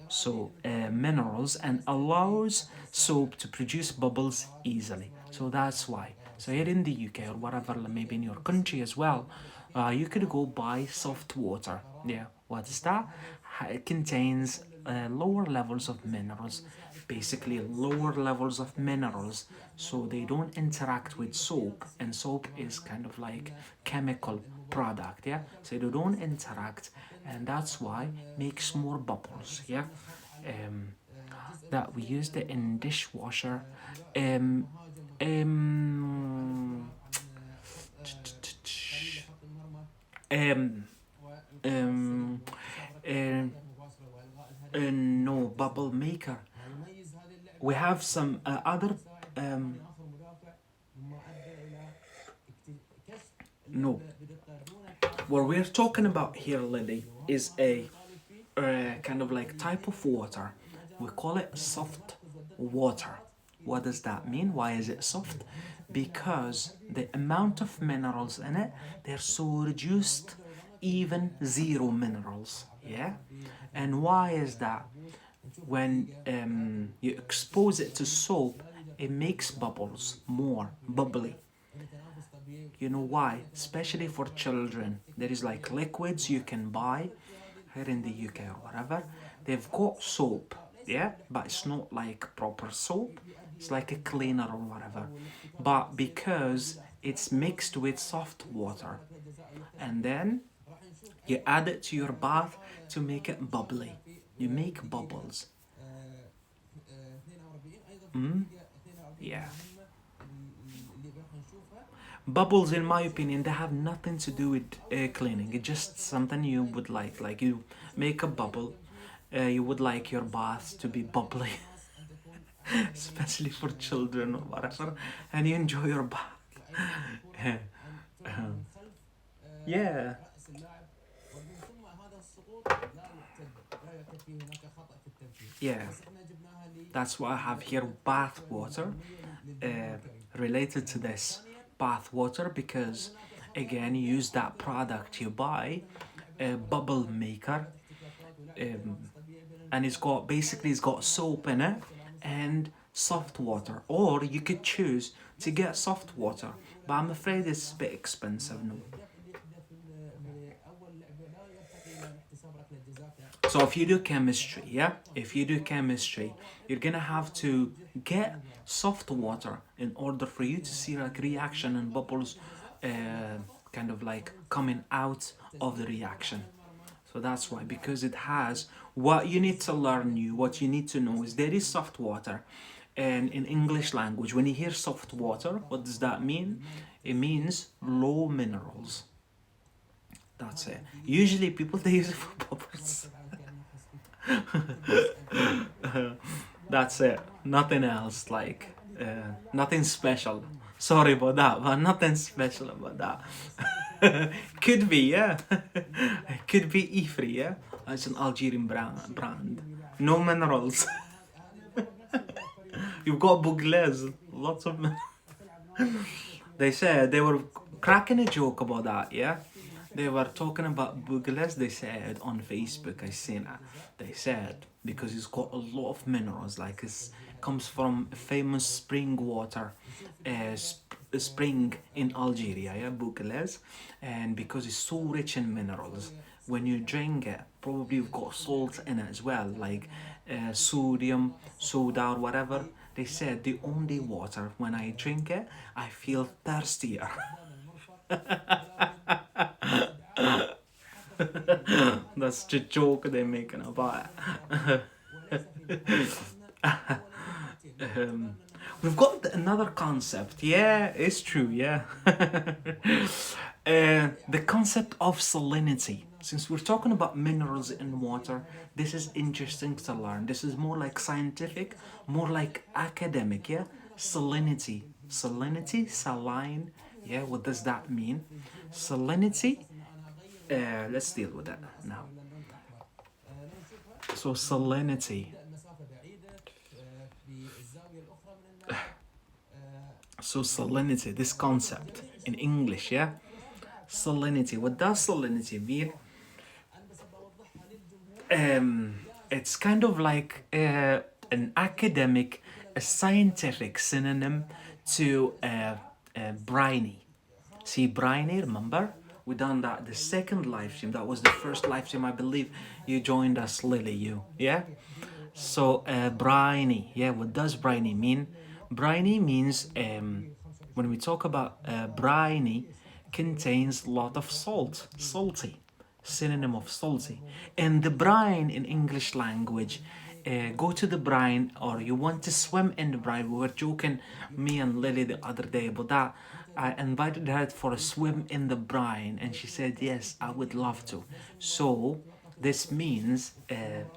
So minerals and allows soap to produce bubbles easily. So that's why. So here in the UK or whatever, maybe in your country as well, you could go buy soft water. Yeah, what is that? It contains lower levels of minerals, basically lower levels of minerals, so they don't interact with soap, and soap is kind of like chemical product. Yeah, so they don't interact, and that's why makes more bubbles. Yeah, um, that we used it in dishwasher. Um, um, um, um, um, no, bubble maker. We have some other. Um, no, what we're talking about here, Lily, is a kind of like type of water. We call it soft water. What does that mean? Why is it soft? Because the amount of minerals in it, they're so reduced, even zero minerals. Yeah? And why is that? When you expose it to soap, it makes bubbles, more bubbly. You know why? Especially for children. There is like liquids you can buy here in the UK or whatever. They've got soap, yeah, but it's not like proper soap. It's like a cleaner or whatever. But because it's mixed with soft water, and then you add it to your bath to make it bubbly. You make bubbles. Mm? Yeah. Bubbles, in my opinion, they have nothing to do with cleaning. It's just something you would like. Like you make a bubble, you would like your bath to be bubbly, especially for children or whatever, and you enjoy your bath. Yeah. Yeah, that's what I have here, bath water, uh, related to this bath water, because again you use that product you buy, a bubble maker, um, and it's got basically it's got soap in it and soft water, or you could choose to get soft water, but I'm afraid it's a bit expensive now. So if you do chemistry, yeah, if you do chemistry, you're gonna have to get soft water in order for you to see like reaction and bubbles, kind of like coming out of the reaction. So that's why, because it has what you need to learn you, what you need to know is there is soft water. And in English language, when you hear soft water, what does that mean? It means low minerals. That's it. Usually people they use it for bubbles. That's it. Nothing else. Like nothing special. Sorry about that, but nothing special about that. Could be, yeah. Could be Ifri, yeah. It's an Algerian brand. No minerals. You've got Bouglais. Lots of. They said they were cracking a joke about that, yeah. They were talking about Bouglais. They said on Facebook, I seen it. They said because it's got a lot of minerals, like it comes from a famous spring water, spring in Algeria, yeah, Bouglais, and because it's so rich in minerals, when you drink it, probably you've got salt in it as well, like sodium, soda, or whatever. They said the only water when I drink it, I feel thirstier. That's the joke they're making about it. um, we've got another concept. Yeah, it's true. Yeah. The concept of salinity. Since we're talking about minerals in water, this is interesting to learn. This is more like scientific, more like academic. Yeah, salinity, salinity, saline. Yeah, what does that mean? Salinity. Let's deal with that now. So salinity. So salinity, this concept in English, yeah? Salinity. What does salinity mean? It's kind of like an academic, a scientific synonym to briny. See, briny, remember? We done that the second live stream. That was the first live stream, I believe. You joined us, Lily, you. Yeah? So, briny. Yeah, what does briny mean? Briny means, when we talk about briny, contains a lot of salt, salty, synonym of salty. And the brine in English language, go to the brine, or you want to swim in the brine. We were joking, me and Lily, the other day about that. I invited her for a swim in the brine, and she said, yes, I would love to. So, this means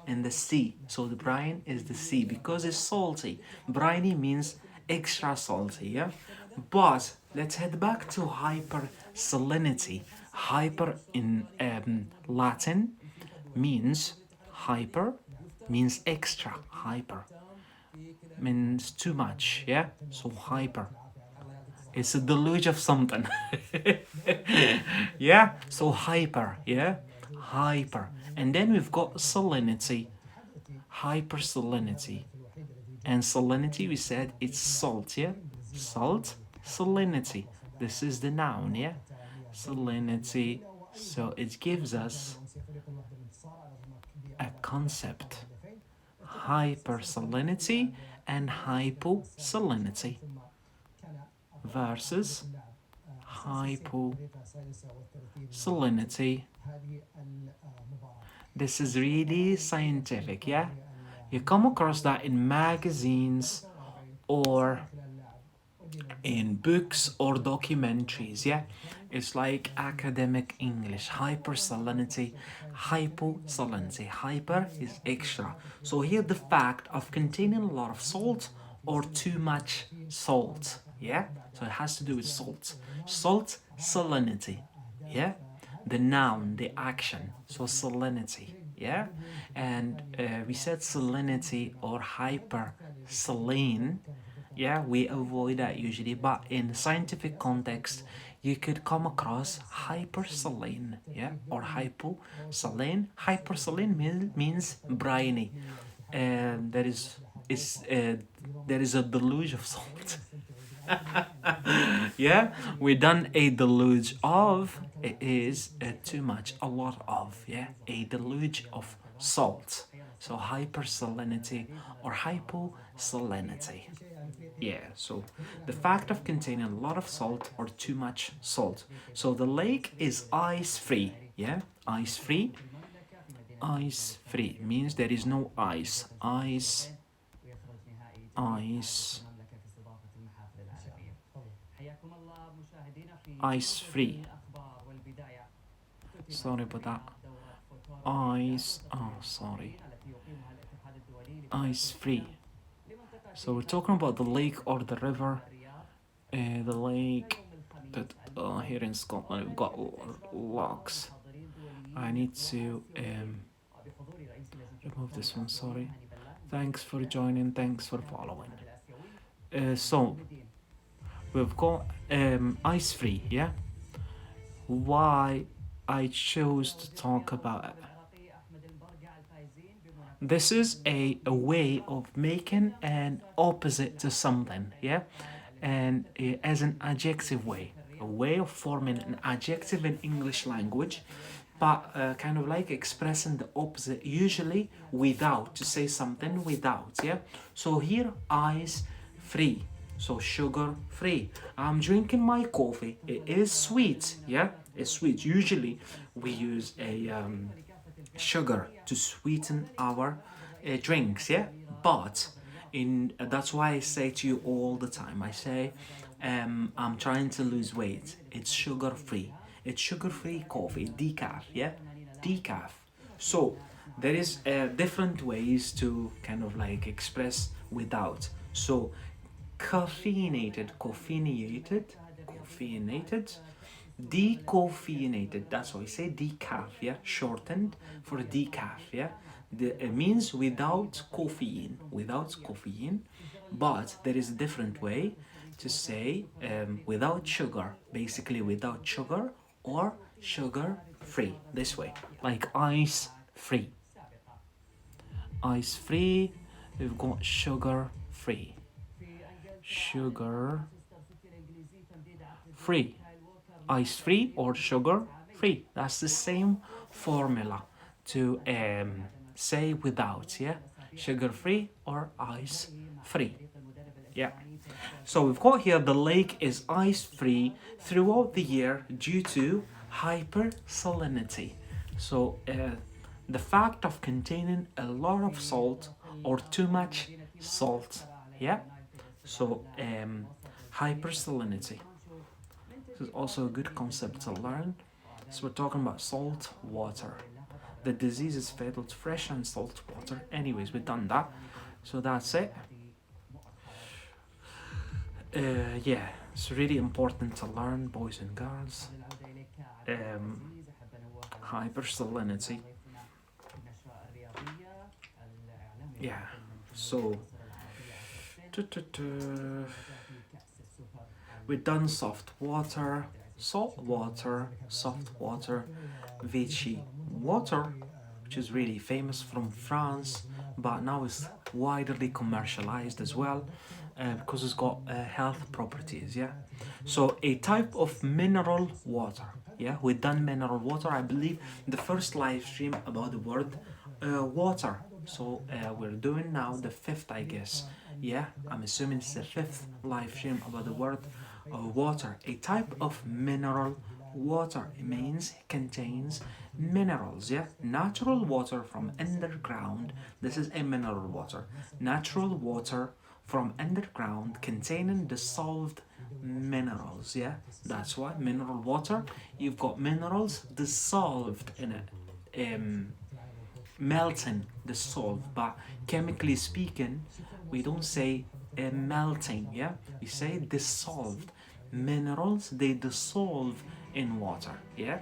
in the sea. So the brine is the sea because it's salty. Briny means extra salty, yeah? But let's head back to hyper salinity. Hyper in Latin means hyper, means extra. Hyper means too much, yeah? So hyper. It's a deluge of something. Yeah? So hyper, yeah? Hyper. And then we've got salinity, hypersalinity. And salinity, we said it's salt, yeah? Salt, salinity. This is the noun, yeah? Salinity. So it gives us a concept. Hypersalinity and hyposalinity versus hyposalinity. This is really scientific, yeah? You come across that in magazines or in books or documentaries, yeah? It's like academic English. Hypersalinity, hyposalinity. Hyper is extra. So here the fact of containing a lot of salt or too much salt, yeah? So it has to do with salt. Salt, salinity, yeah? The noun, the action, so salinity, yeah? And we said salinity or hypersaline, yeah, we avoid that usually, but in scientific context, you could come across hypersaline, yeah, or hyposaline. Hypersaline means briny, and there is a deluge of salt. Yeah, we done a deluge of, it is too much, a lot of, yeah, a deluge of salt. So hypersalinity or hyposalinity. Yeah, so the fact of containing a lot of salt or too much salt. So the lake is ice free. Yeah, ice free. Ice free means there is no ice. Ice, ice free. Sorry about that. Ice, oh, sorry. Ice free. So we're talking about the lake or the river. The lake that here in Scotland we've got locks. I need to remove this one, sorry. Thanks for joining, thanks for following. So we've got ice free, yeah? Why I chose to talk about it. This is a way of making an opposite to something, yeah? And as an adjective way, a way of forming an adjective in English language, but kind of like expressing the opposite, usually without, to say something without, yeah? So here, ice free. so sugar free. I'm drinking my coffee. It is sweet, yeah, it's sweet. Usually we use a sugar to sweeten our drinks, yeah, but in that's why I say to you all the time, I say I'm trying to lose weight. It's sugar free. It's sugar free coffee, decaf, yeah, decaf. So there is different ways to kind of like express without. So caffeinated, decaffeinated. That's why I say decaf, yeah, shortened for decaf, yeah. It means without caffeine, but there is a different way to say without sugar, basically without sugar or sugar free. This way, like free, ice free. We've got sugar free, sugar free, ice free or sugar free. That's the same formula to say without, yeah? Sugar free or ice free. Yeah. So we've got here the lake is ice free throughout the year due to hypersalinity. So the fact of containing a lot of salt or too much salt. Yeah. So hypersalinity. This is also a good concept to learn. So we're talking about salt water. The disease is fatal to fresh and salt water. Anyways, we've done that. So that's it. Yeah, it's really important to learn, boys and girls. Hypersalinity. Yeah, so we've done soft water, salt water, soft water, Vichy water, which is really famous from France, but now is widely commercialized as well because it's got health properties, yeah. So a type of mineral water, yeah. We've done mineral water, I believe, the first live stream about the word water. So we're doing now the fifth, I guess. Yeah, I'm assuming it's the fifth live stream about the word water. A type of mineral water. It means contains minerals, yeah. Natural water from underground. This is a mineral water. Natural water from underground containing dissolved minerals, yeah. That's why mineral water. You've got minerals dissolved in it. Melting, dissolved, but chemically speaking, we don't say melting, yeah, we say dissolved. Minerals, they dissolve in water, yeah,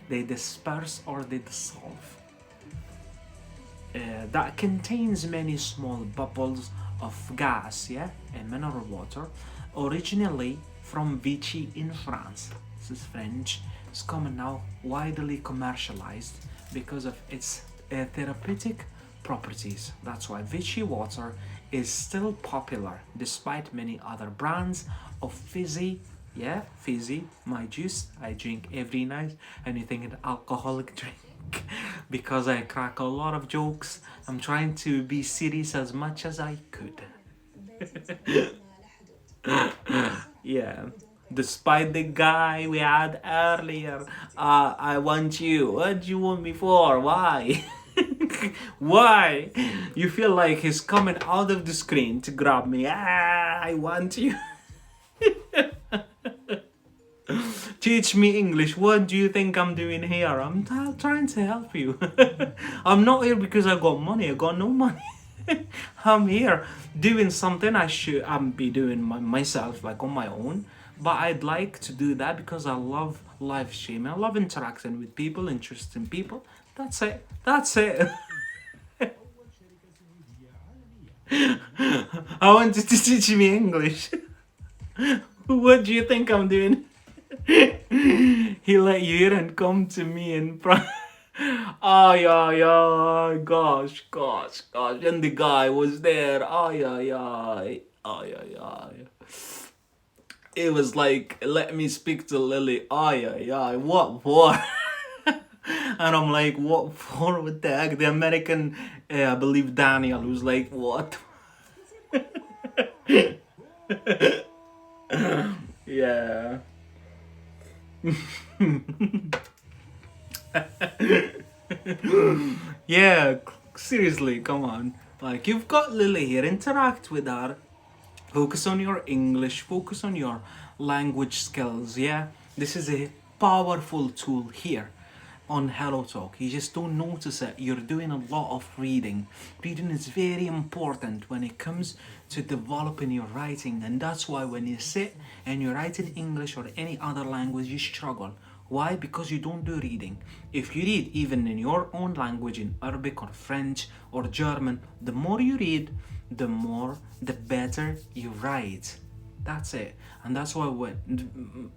they disperse or they dissolve. That contains many small bubbles of gas, yeah, in mineral water, originally from Vichy in France. This is French. It's common now, widely commercialized because of its therapeutic properties. That's why Vichy water is still popular despite many other brands of fizzy. Yeah, fizzy, my juice I drink every night. And you think an alcoholic drink because I crack a lot of jokes. I'm trying to be serious as much as I could. Yeah, despite the guy we had earlier, I want you. What do you want me for? Why? Why? You feel like he's coming out of the screen to grab me. I want you. Teach me English. What do you think I'm doing here? I'm trying to help you. I'm not here because I got money. I got no money. I'm here doing something I should be doing myself, like on my own. But I'd like to do that because I love live streaming. I love interacting with people, interesting people. That's it. That's it. I wanted to teach me English. What do you think I'm doing? He let you in and come to me in front. Oh yeah, gosh. And the guy was there. Oh yeah. It was like, let me speak to Lily. Oh yeah. What for? And I'm like, what for? What the heck? The American, I believe Daniel, was like, what? Yeah. Yeah, seriously, come on. Like, you've got Lily here, interact with her. Focus on your English, focus on your language skills, yeah? This is a powerful tool here on Hello Talk. You just don't notice it. You're doing a lot of reading. Reading is very important when it comes to developing your writing, and that's why when you sit and you write in English or any other language, you struggle. Why? Because you don't do reading. If you read even in your own language, in Arabic or French or German, the more you read, the better you write. That's it. And that's why when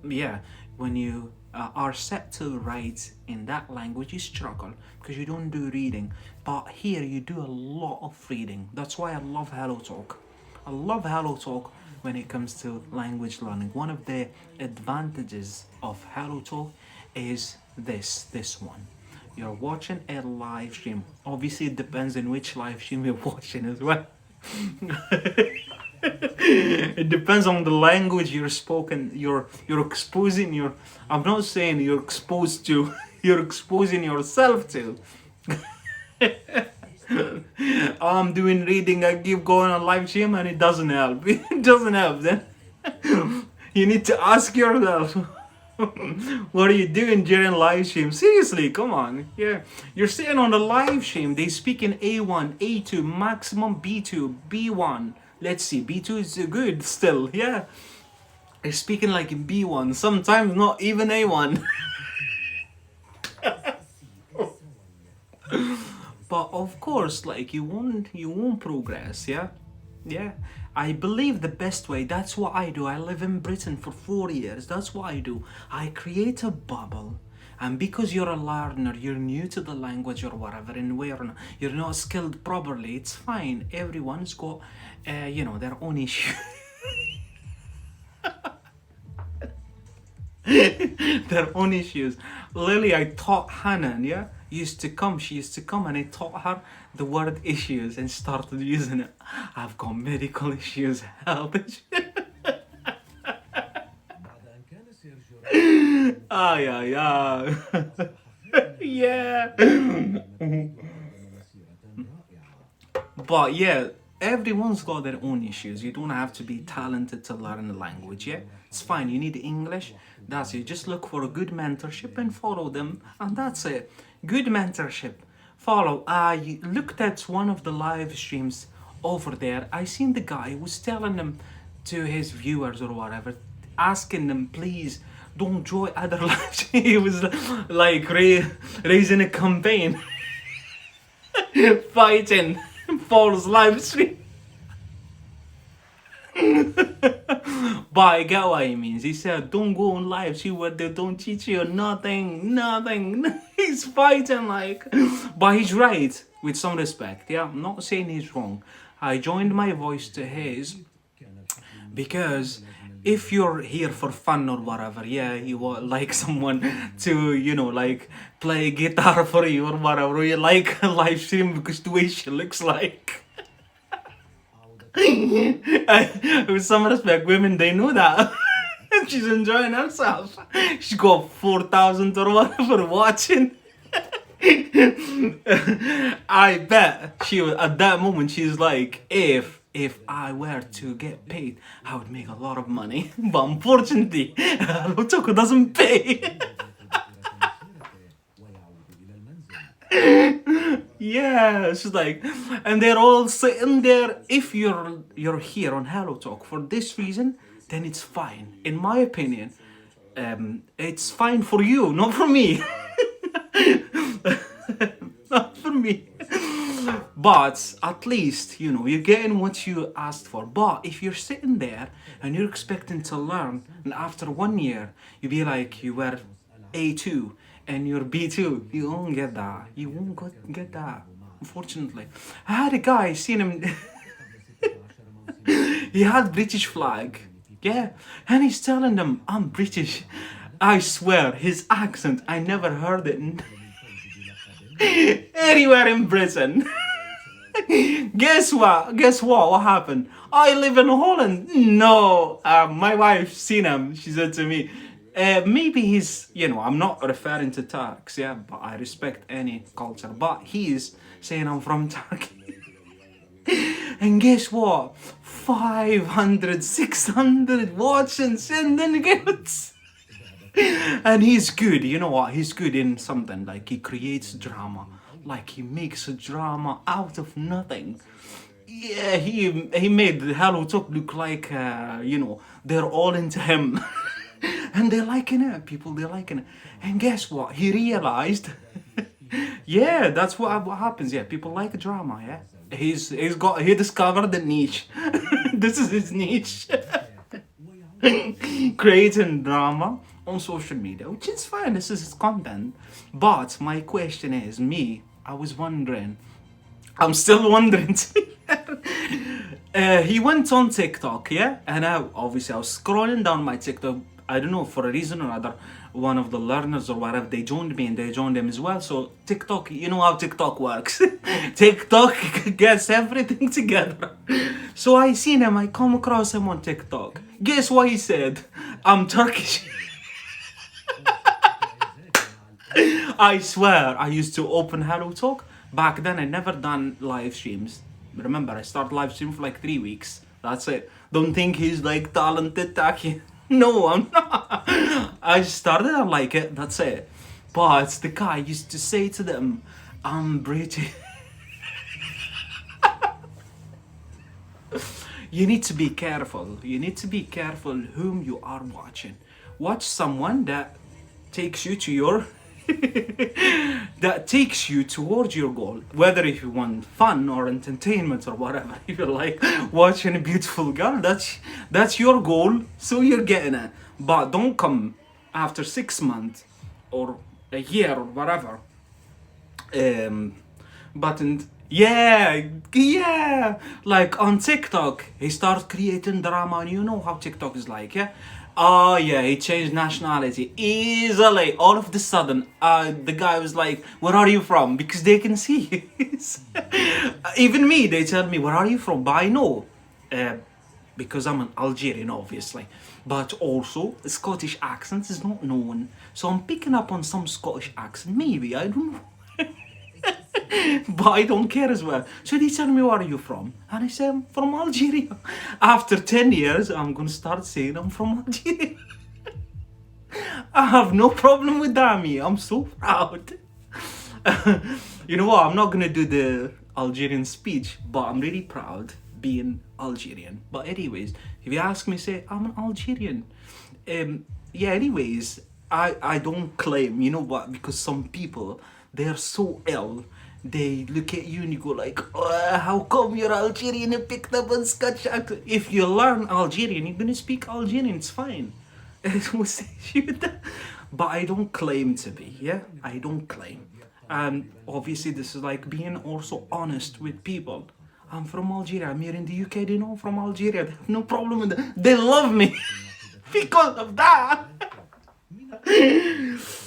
you are set to write in that language, you struggle because you don't do reading. But here you do a lot of reading. That's why I love Hello Talk. I love Hello Talk when it comes to language learning. One of the advantages of Hello Talk is this one. You're watching a live stream. Obviously, it depends on which live stream you're watching as well. It depends on the language you're spoken. You're exposing your. I'm not saying you're exposed to. You're exposing yourself to. I'm doing reading. I keep going on live stream and it doesn't help. It doesn't help. Then you need to ask yourself. What are you doing during live stream? Seriously, come on. Yeah, you're sitting on a live stream. They speak in A1, A2, maximum B2, B1. Let's see, B2 is good still. Yeah, they're speaking like in B1. Sometimes not even A1. But of course, like you won't progress. Yeah. Yeah, I believe the best way, that's what I do. I live in Britain for 4 years. That's what I do. I create a bubble. And because you're a learner, you're new to the language or whatever, and you're not skilled properly, it's fine. Everyone's got, their own issue. Their own issues. Lily, I taught Hannah, yeah? She used to come and I taught her the word issues and started using it. I've got medical issues, help. Ah, yeah. Yeah. But yeah, everyone's got their own issues. You don't have to be talented to learn the language, yeah? It's fine, you need English, that's it. Just look for a good mentorship and follow them, and that's it. Good mentorship. Follow. I looked at one of the live streams over there. I seen the guy was telling them to his viewers or whatever, asking them, please don't join other live streams. He was like raising a campaign, fighting false live stream. But I get what he means. He said, don't go on live, see what they don't teach you nothing. He's fighting like, but he's right with some respect. Yeah, I'm not saying he's wrong. I joined my voice to his because if you're here for fun or whatever, yeah, you want like someone to, like play guitar for you or whatever, or you like a live stream because the way she looks like. With some respect, women, they know that. She's enjoying herself. She's got 4,000 or whatever watching. I bet she was at that moment. She's like, if I were to get paid, I would make a lot of money. But unfortunately, Lotoko doesn't pay. Yeah, she's like, and they're all sitting there. If you're here on Hello Talk for this reason, then it's fine. In my opinion, it's fine for you, not for me. Not for me. But at least, you're getting what you asked for. But if you're sitting there and you're expecting to learn, and after 1 year, you be like you were A2 and you're B2, you won't get that. You won't get that, unfortunately. I had a guy, seen him, he had British flag, yeah, and he's telling them, I'm British. I swear, his accent, I never heard it anywhere in Britain. Guess what? Guess what? What happened? I live in Holland. No, my wife seen him. She said to me, maybe he's, I'm not referring to Turks, yeah, but I respect any culture. But he's saying I'm from Turkey. And guess what? 500, 600 watching, sending gifts. And he's good, you know what? He's good in something, like he creates drama. Like he makes a drama out of nothing. Yeah, he made the Hello Talk look like, they're all into him. And they're liking it, people, they're liking it. And guess what? He realized, yeah, that's what happens, yeah, people like drama, yeah. He discovered the niche. This is his niche. Creating drama on social media, which is fine, this is his content. But my question is, I was wondering, I'm still wondering. He went on TikTok, yeah? And obviously I was scrolling down my TikTok. I don't know, for a reason or other, one of the learners or whatever, they joined me and they joined him as well. So TikTok, you know how TikTok works. TikTok gets everything together. So I seen him, I come across him on TikTok. Guess what he said? I'm Turkish. I swear, I used to open Hello Talk. Back then, I never done live streams. Remember, I started live stream for like 3 weeks. That's it. Don't think he's like talented, Taki. No, I'm not. I started, I like it. That's it. But the guy used to say to them, I'm British. You need to be careful. You need to be careful whom you are watching. Watch someone that takes you to your that takes you towards your goal, whether if you want fun or entertainment or whatever. If you like watching a beautiful girl, that's your goal, so you're getting it. But don't come after 6 months or a year or whatever, yeah, like on TikTok, he starts creating drama, and you know how TikTok is like, yeah. Oh yeah, he changed nationality easily. All of the sudden, the guy was like, "Where are you from?" Because they can see. Even me, they tell me, "Where are you from?" But I know, because I'm an Algerian, obviously. But also, Scottish accent is not known, so I'm picking up on some Scottish accent. Maybe, I don't know. But I don't care as well. So they tell me, where are you from? And I say, I'm from Algeria. After 10 years, I'm going to start saying I'm from Algeria. I have no problem with that, me. I'm so proud. You know what? I'm not going to do the Algerian speech, but I'm really proud being Algerian. But anyways, if you ask me, say, I'm an Algerian. Yeah, anyways, I don't claim, you know what? Because some people, they're so ill. They look at you and you go like, how come you're Algerian and picked up on Scotch accent? If you learn Algerian, you're gonna speak Algerian, it's fine. But I don't claim to be, yeah? I don't claim. And obviously this is like being also honest with people. I'm from Algeria, I'm here in the UK, they know I'm from Algeria, they have no problem with that. They love me because of that.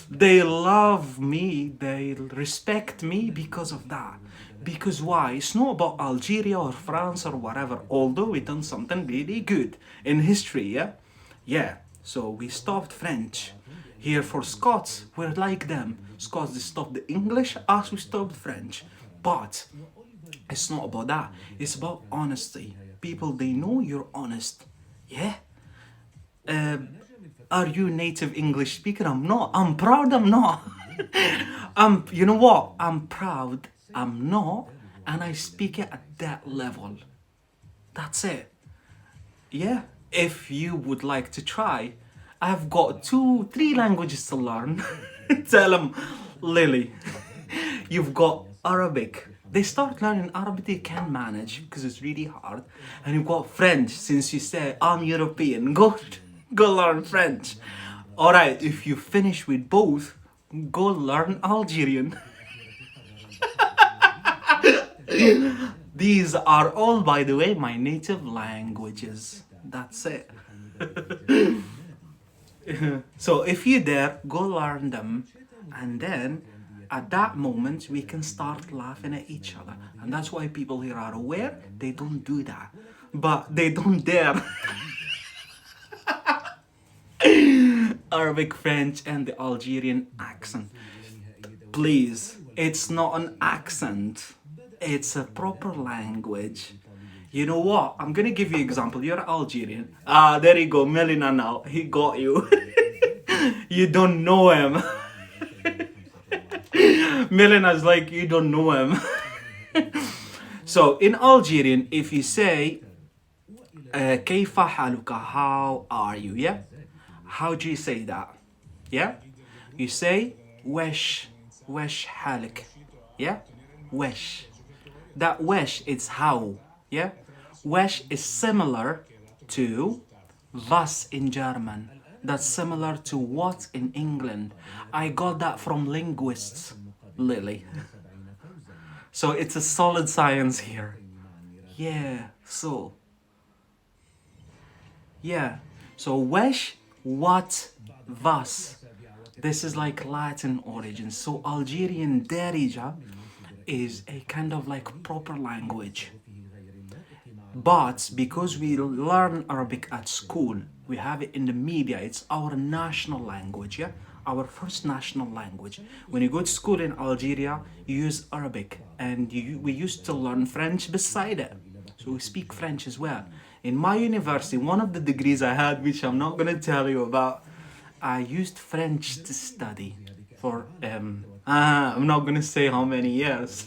They love me, they respect me because of that. Because why? It's not about Algeria or France or whatever, although we done something really good in history, yeah? Yeah, so we stopped French. Here for Scots, we're like them. Scots, they stopped the English, us, we stopped French. But it's not about that. It's about honesty. People, they know you're honest. Yeah? Are you native English speaker? I'm not. I'm proud I'm not. You know what? I'm proud I'm not, and I speak it at that level. That's it. Yeah. If you would like to try, I've got 3 languages to learn. Tell them, Lily, you've got Arabic. They start learning Arabic, they can manage because it's really hard. And you've got French, since you say I'm European. Go learn French. Alright, if you finish with both, go learn Algerian. These are all, by the way, my native languages. That's it. So if you dare, go learn them, and then At that moment, we can start laughing at each other. And that's why people here are aware they don't do that. But they don't dare. Arabic, French, and the Algerian accent. Please, it's not an accent. It's a proper language. You know what? I'm gonna give you an example. You're Algerian. Ah, there you go, Melina now. He got you. You don't know him. Melina's like, you don't know him. So in Algerian, if you say كيف حالك, how are you? Yeah? How do you say that? Yeah? You say wesh حالك. Yeah? Wesh. That wesh is how. Yeah? Wesh is similar to was in German. That's similar to what in England. I got that from linguists, Lily. So it's a solid science here. Yeah, so. Yeah. So wesh, what, was. This is like Latin origin. So Algerian Darija is a kind of like proper language. But because we learn Arabic at school, we have it in the media, it's our national language, yeah? Our first national language. When you go to school in Algeria, you use Arabic, and we used to learn French beside it. So we speak French as well. In my university, one of the degrees I had, which I'm not going to tell you about, I used French to study for, I'm not going to say how many years.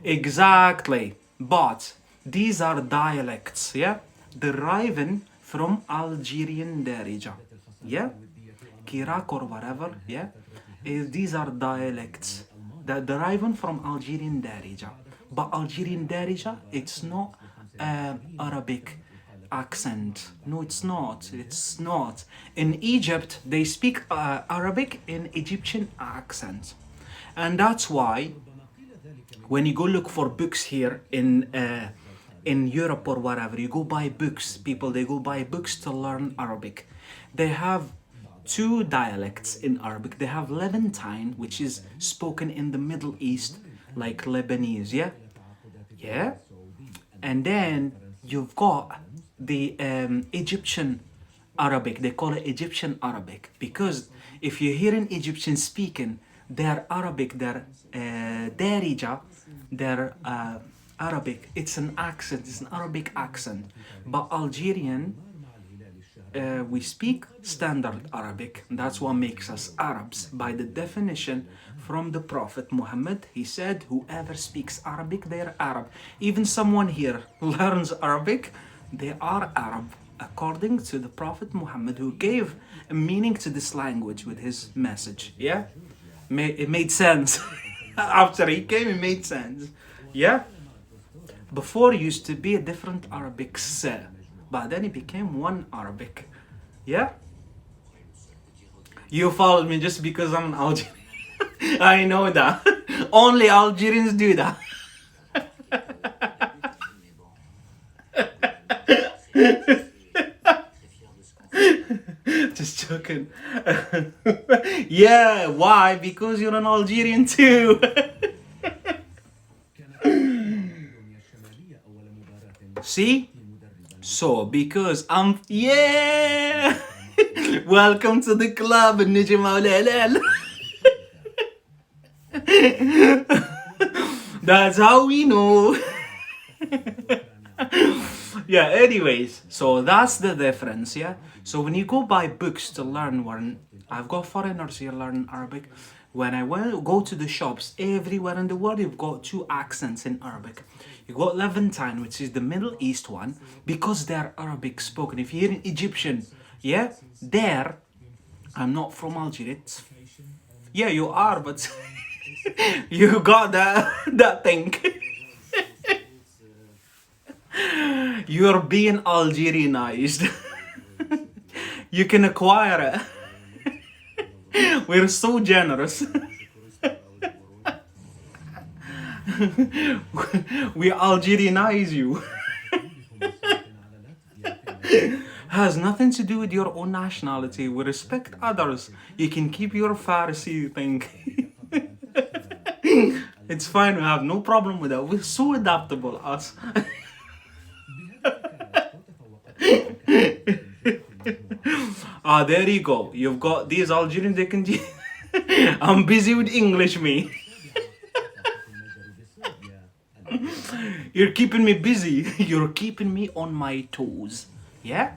Exactly. But these are dialects, yeah? Deriving from Algerian Darija, yeah? Kirak or whatever, yeah? These are dialects that deriving from Algerian Darija. But Algerian Darija, it's not Arabic accent. No, it's not. It's not. In Egypt, they speak Arabic in Egyptian accent. And that's why when you go look for books here in Europe or whatever, you go buy books. People, they go buy books to learn Arabic. They have two dialects in Arabic. They have Levantine, which is spoken in the Middle East, like Lebanese, yeah? Yeah? And then you've got the Egyptian Arabic. They call it Egyptian Arabic because if you hear an Egyptian speaking, their Arabic, their Darija, their Arabic, it's an accent, it's an Arabic accent. But Algerian, we speak standard Arabic. That's what makes us Arabs. By the definition from the Prophet Muhammad, he said, whoever speaks Arabic, they're Arab. Even someone here learns Arabic, they are Arab, according to the Prophet Muhammad, who gave a meaning to this language with his message. Yeah? It made sense. After he came, it made sense. Yeah? Before it used to be a different Arabic set, but then it became one Arabic. Yeah? You followed me just because I'm an Algerian. I know that. Only Algerians do that. Just joking. Yeah, why? Because you're an Algerian too. See? So, because I'm... Yeah! Welcome to the club, Nijma Ulal. That's how we know. Yeah, anyways, so that's the difference, yeah? So when you go buy books to learn, I've got foreigners here learning Arabic. When I go to the shops everywhere in the world, you've got two accents in Arabic. You got Levantine, which is the Middle East one, because they're Arabic spoken. If you hear an Egyptian, yeah, there, I'm not from Algeria. Yeah, you are, but you got that thing. You're being Algerianized. You can acquire it. We're so generous. We Algerianize you. Has nothing to do with your own nationality. We respect others. You can keep your Farsi thing. It's fine. We have no problem with that. We're so adaptable, us. There you go. You've got these Algerians. They can. I'm busy with English, me. You're keeping me busy. You're keeping me on my toes. Yeah?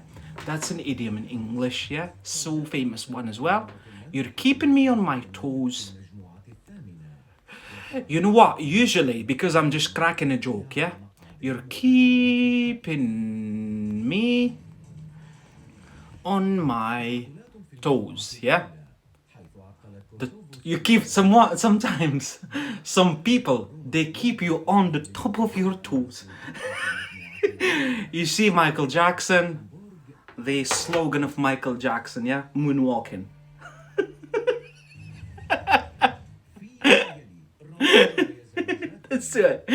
That's an idiom in English, yeah? So famous one as well. You're keeping me on my toes. You know what? Usually, because I'm just cracking a joke, yeah? You're keeping me on my toes, yeah? You keep sometimes some people, they keep you on the top of your toes. You see Michael Jackson, the slogan of Michael Jackson, yeah? Moonwalking. That's it.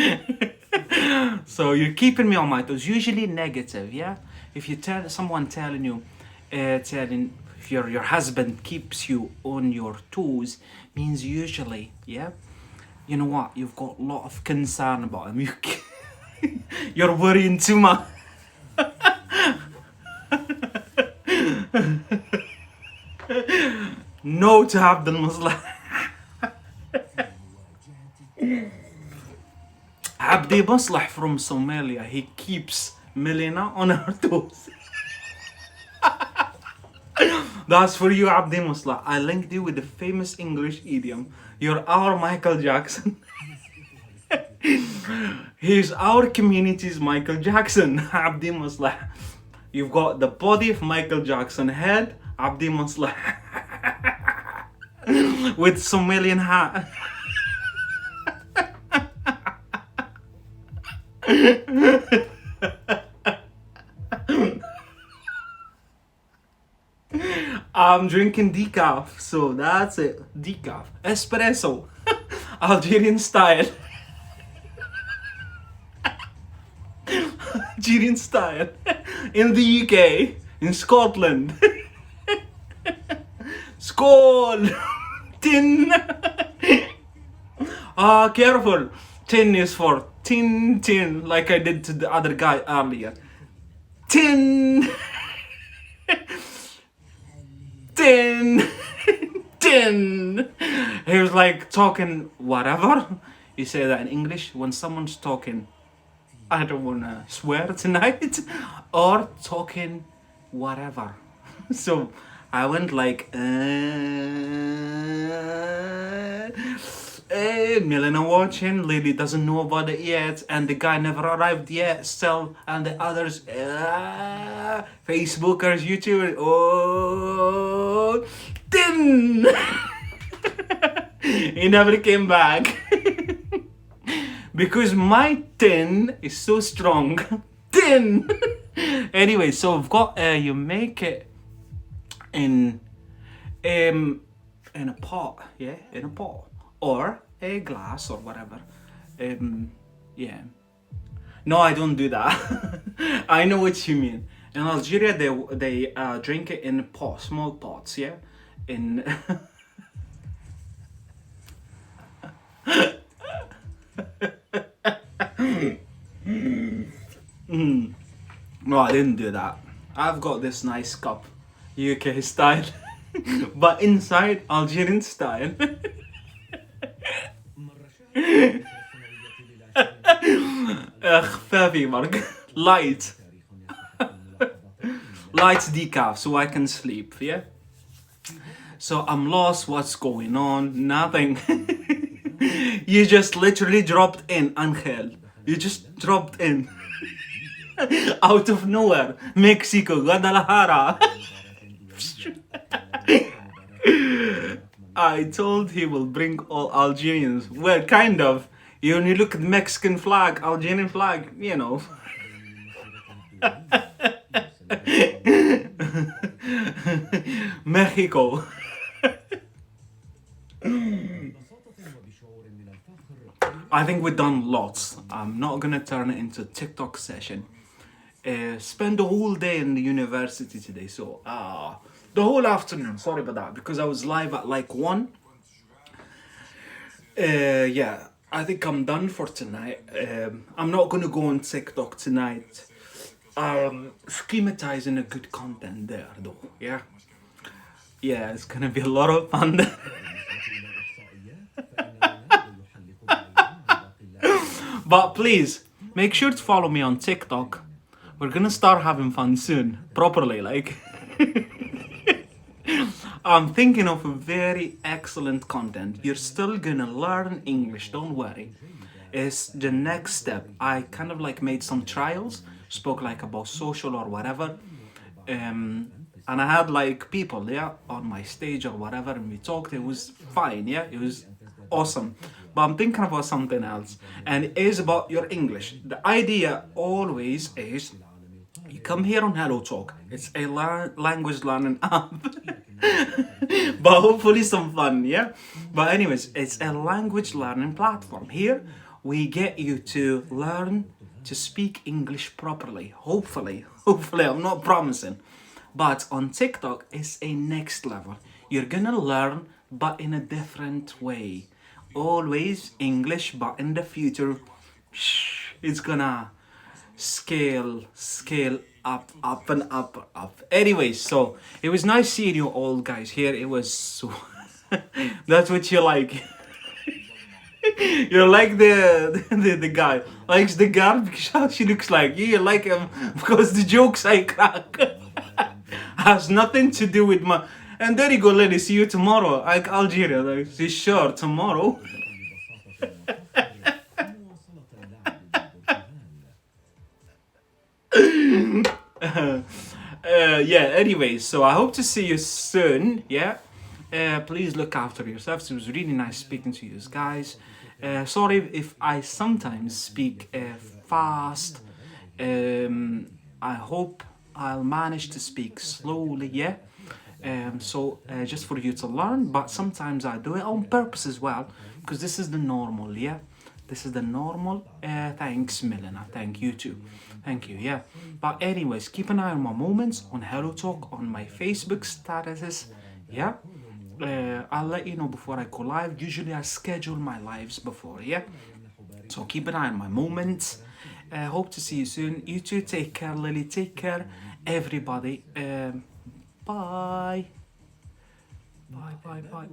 So you're keeping me on my toes. Usually negative, yeah? If you tell someone telling you, if your husband keeps you on your toes, means usually, yeah? You know what? You've got a lot of concern about him. You're worrying too much. No to Abdul Muslim. Abdi Muslah from Somalia. He keeps Melina on her toes. That's for you, Abdi Muslah. I linked you with the famous English idiom. You're our Michael Jackson. He's our community's Michael Jackson, Abdi Muslah. You've got the body of Michael Jackson, head, Abdi Muslah. With Somalian hat. I'm drinking decaf, so that's it. Decaf. Espresso. Algerian style. Algerian style. In the UK. In Scotland. Skål! Tin! Careful. Tin is for tin, like I did to the other guy earlier. Tin! Tin! Tin! He was like talking whatever. You say that in English when someone's talking, I don't wanna swear tonight, or talking whatever. So I went like, Milena watching, Lily doesn't know about it yet, and the guy never arrived yet still, and the others, Facebookers, YouTubers, oh, tin! He never came back. Because my tin is so strong. Tin! Anyway, so I've got, you make it in a pot, yeah, in a pot, or a glass or whatever. Yeah. No, I don't do that. I know what you mean. In Algeria, they drink it in pots, small pots, yeah. In No, I didn't do that. I've got this nice cup, UK style, but inside Algerian style. خفافي مرق. Light. Light decaf so I can sleep, yeah? So I'm lost, what's going on? Nothing. You just literally dropped in, Angel. You just dropped in. Out of nowhere. Mexico, Guadalajara. I told he will bring all Algerians. Well, kind of. You only look at the Mexican flag, Algerian flag, you know. Mexico. I think we've done lots. I'm not gonna turn it into a TikTok session. Spent the whole day in the university today, so the whole afternoon. Sorry about that, because I was live at like 1. Yeah, I think I'm done for tonight. I'm not gonna go on TikTok tonight. Schematizing a good content there though. Yeah, yeah, it's gonna be a lot of fun. But please make sure to follow me on TikTok. We're gonna start having fun soon, properly. Like, I'm thinking of a very excellent content. You're still gonna learn English, don't worry. It's the next step. I kind of like made some trials, spoke like about social or whatever. And I had like people, yeah, on my stage or whatever, and we talked. It was fine, yeah, it was awesome. But I'm thinking about something else, and it is about your English. The idea always is you come here on Hello Talk. It's a language learning app. But hopefully some fun, yeah? But anyways, it's a language learning platform. Here, we get you to learn to speak English properly. Hopefully, hopefully, I'm not promising. But on TikTok, it's a next level. You're gonna learn, but in a different way. Always English, but in the future, it's gonna scale up, up and up, up. Anyways, so it was nice seeing you all guys here. It was so that's what you like. You're like the guy likes the girl because she looks like you. You like him because the jokes I crack has nothing to do with my. And there you go, lady. See you tomorrow. Like Algeria. Like, see, sure, tomorrow. Yeah, anyway, so I hope to see you soon. Yeah, please look after yourselves. It was really nice speaking to you guys. Sorry if I sometimes speak fast. I hope I'll manage to speak slowly. Yeah. Just for you to learn, but sometimes I do it on purpose as well, because this is the normal. Yeah, this is the normal. Thanks, Milena. Thank you too. Thank you. Yeah. But anyways, keep an eye on my moments on Hello Talk on my Facebook statuses. Yeah. I'll let you know before I go live. Usually I schedule my lives before. Yeah. So keep an eye on my moments. Hope to see you soon. You too. Take care, Lily. Take care, everybody. Bye. Bye. Bye. Bye.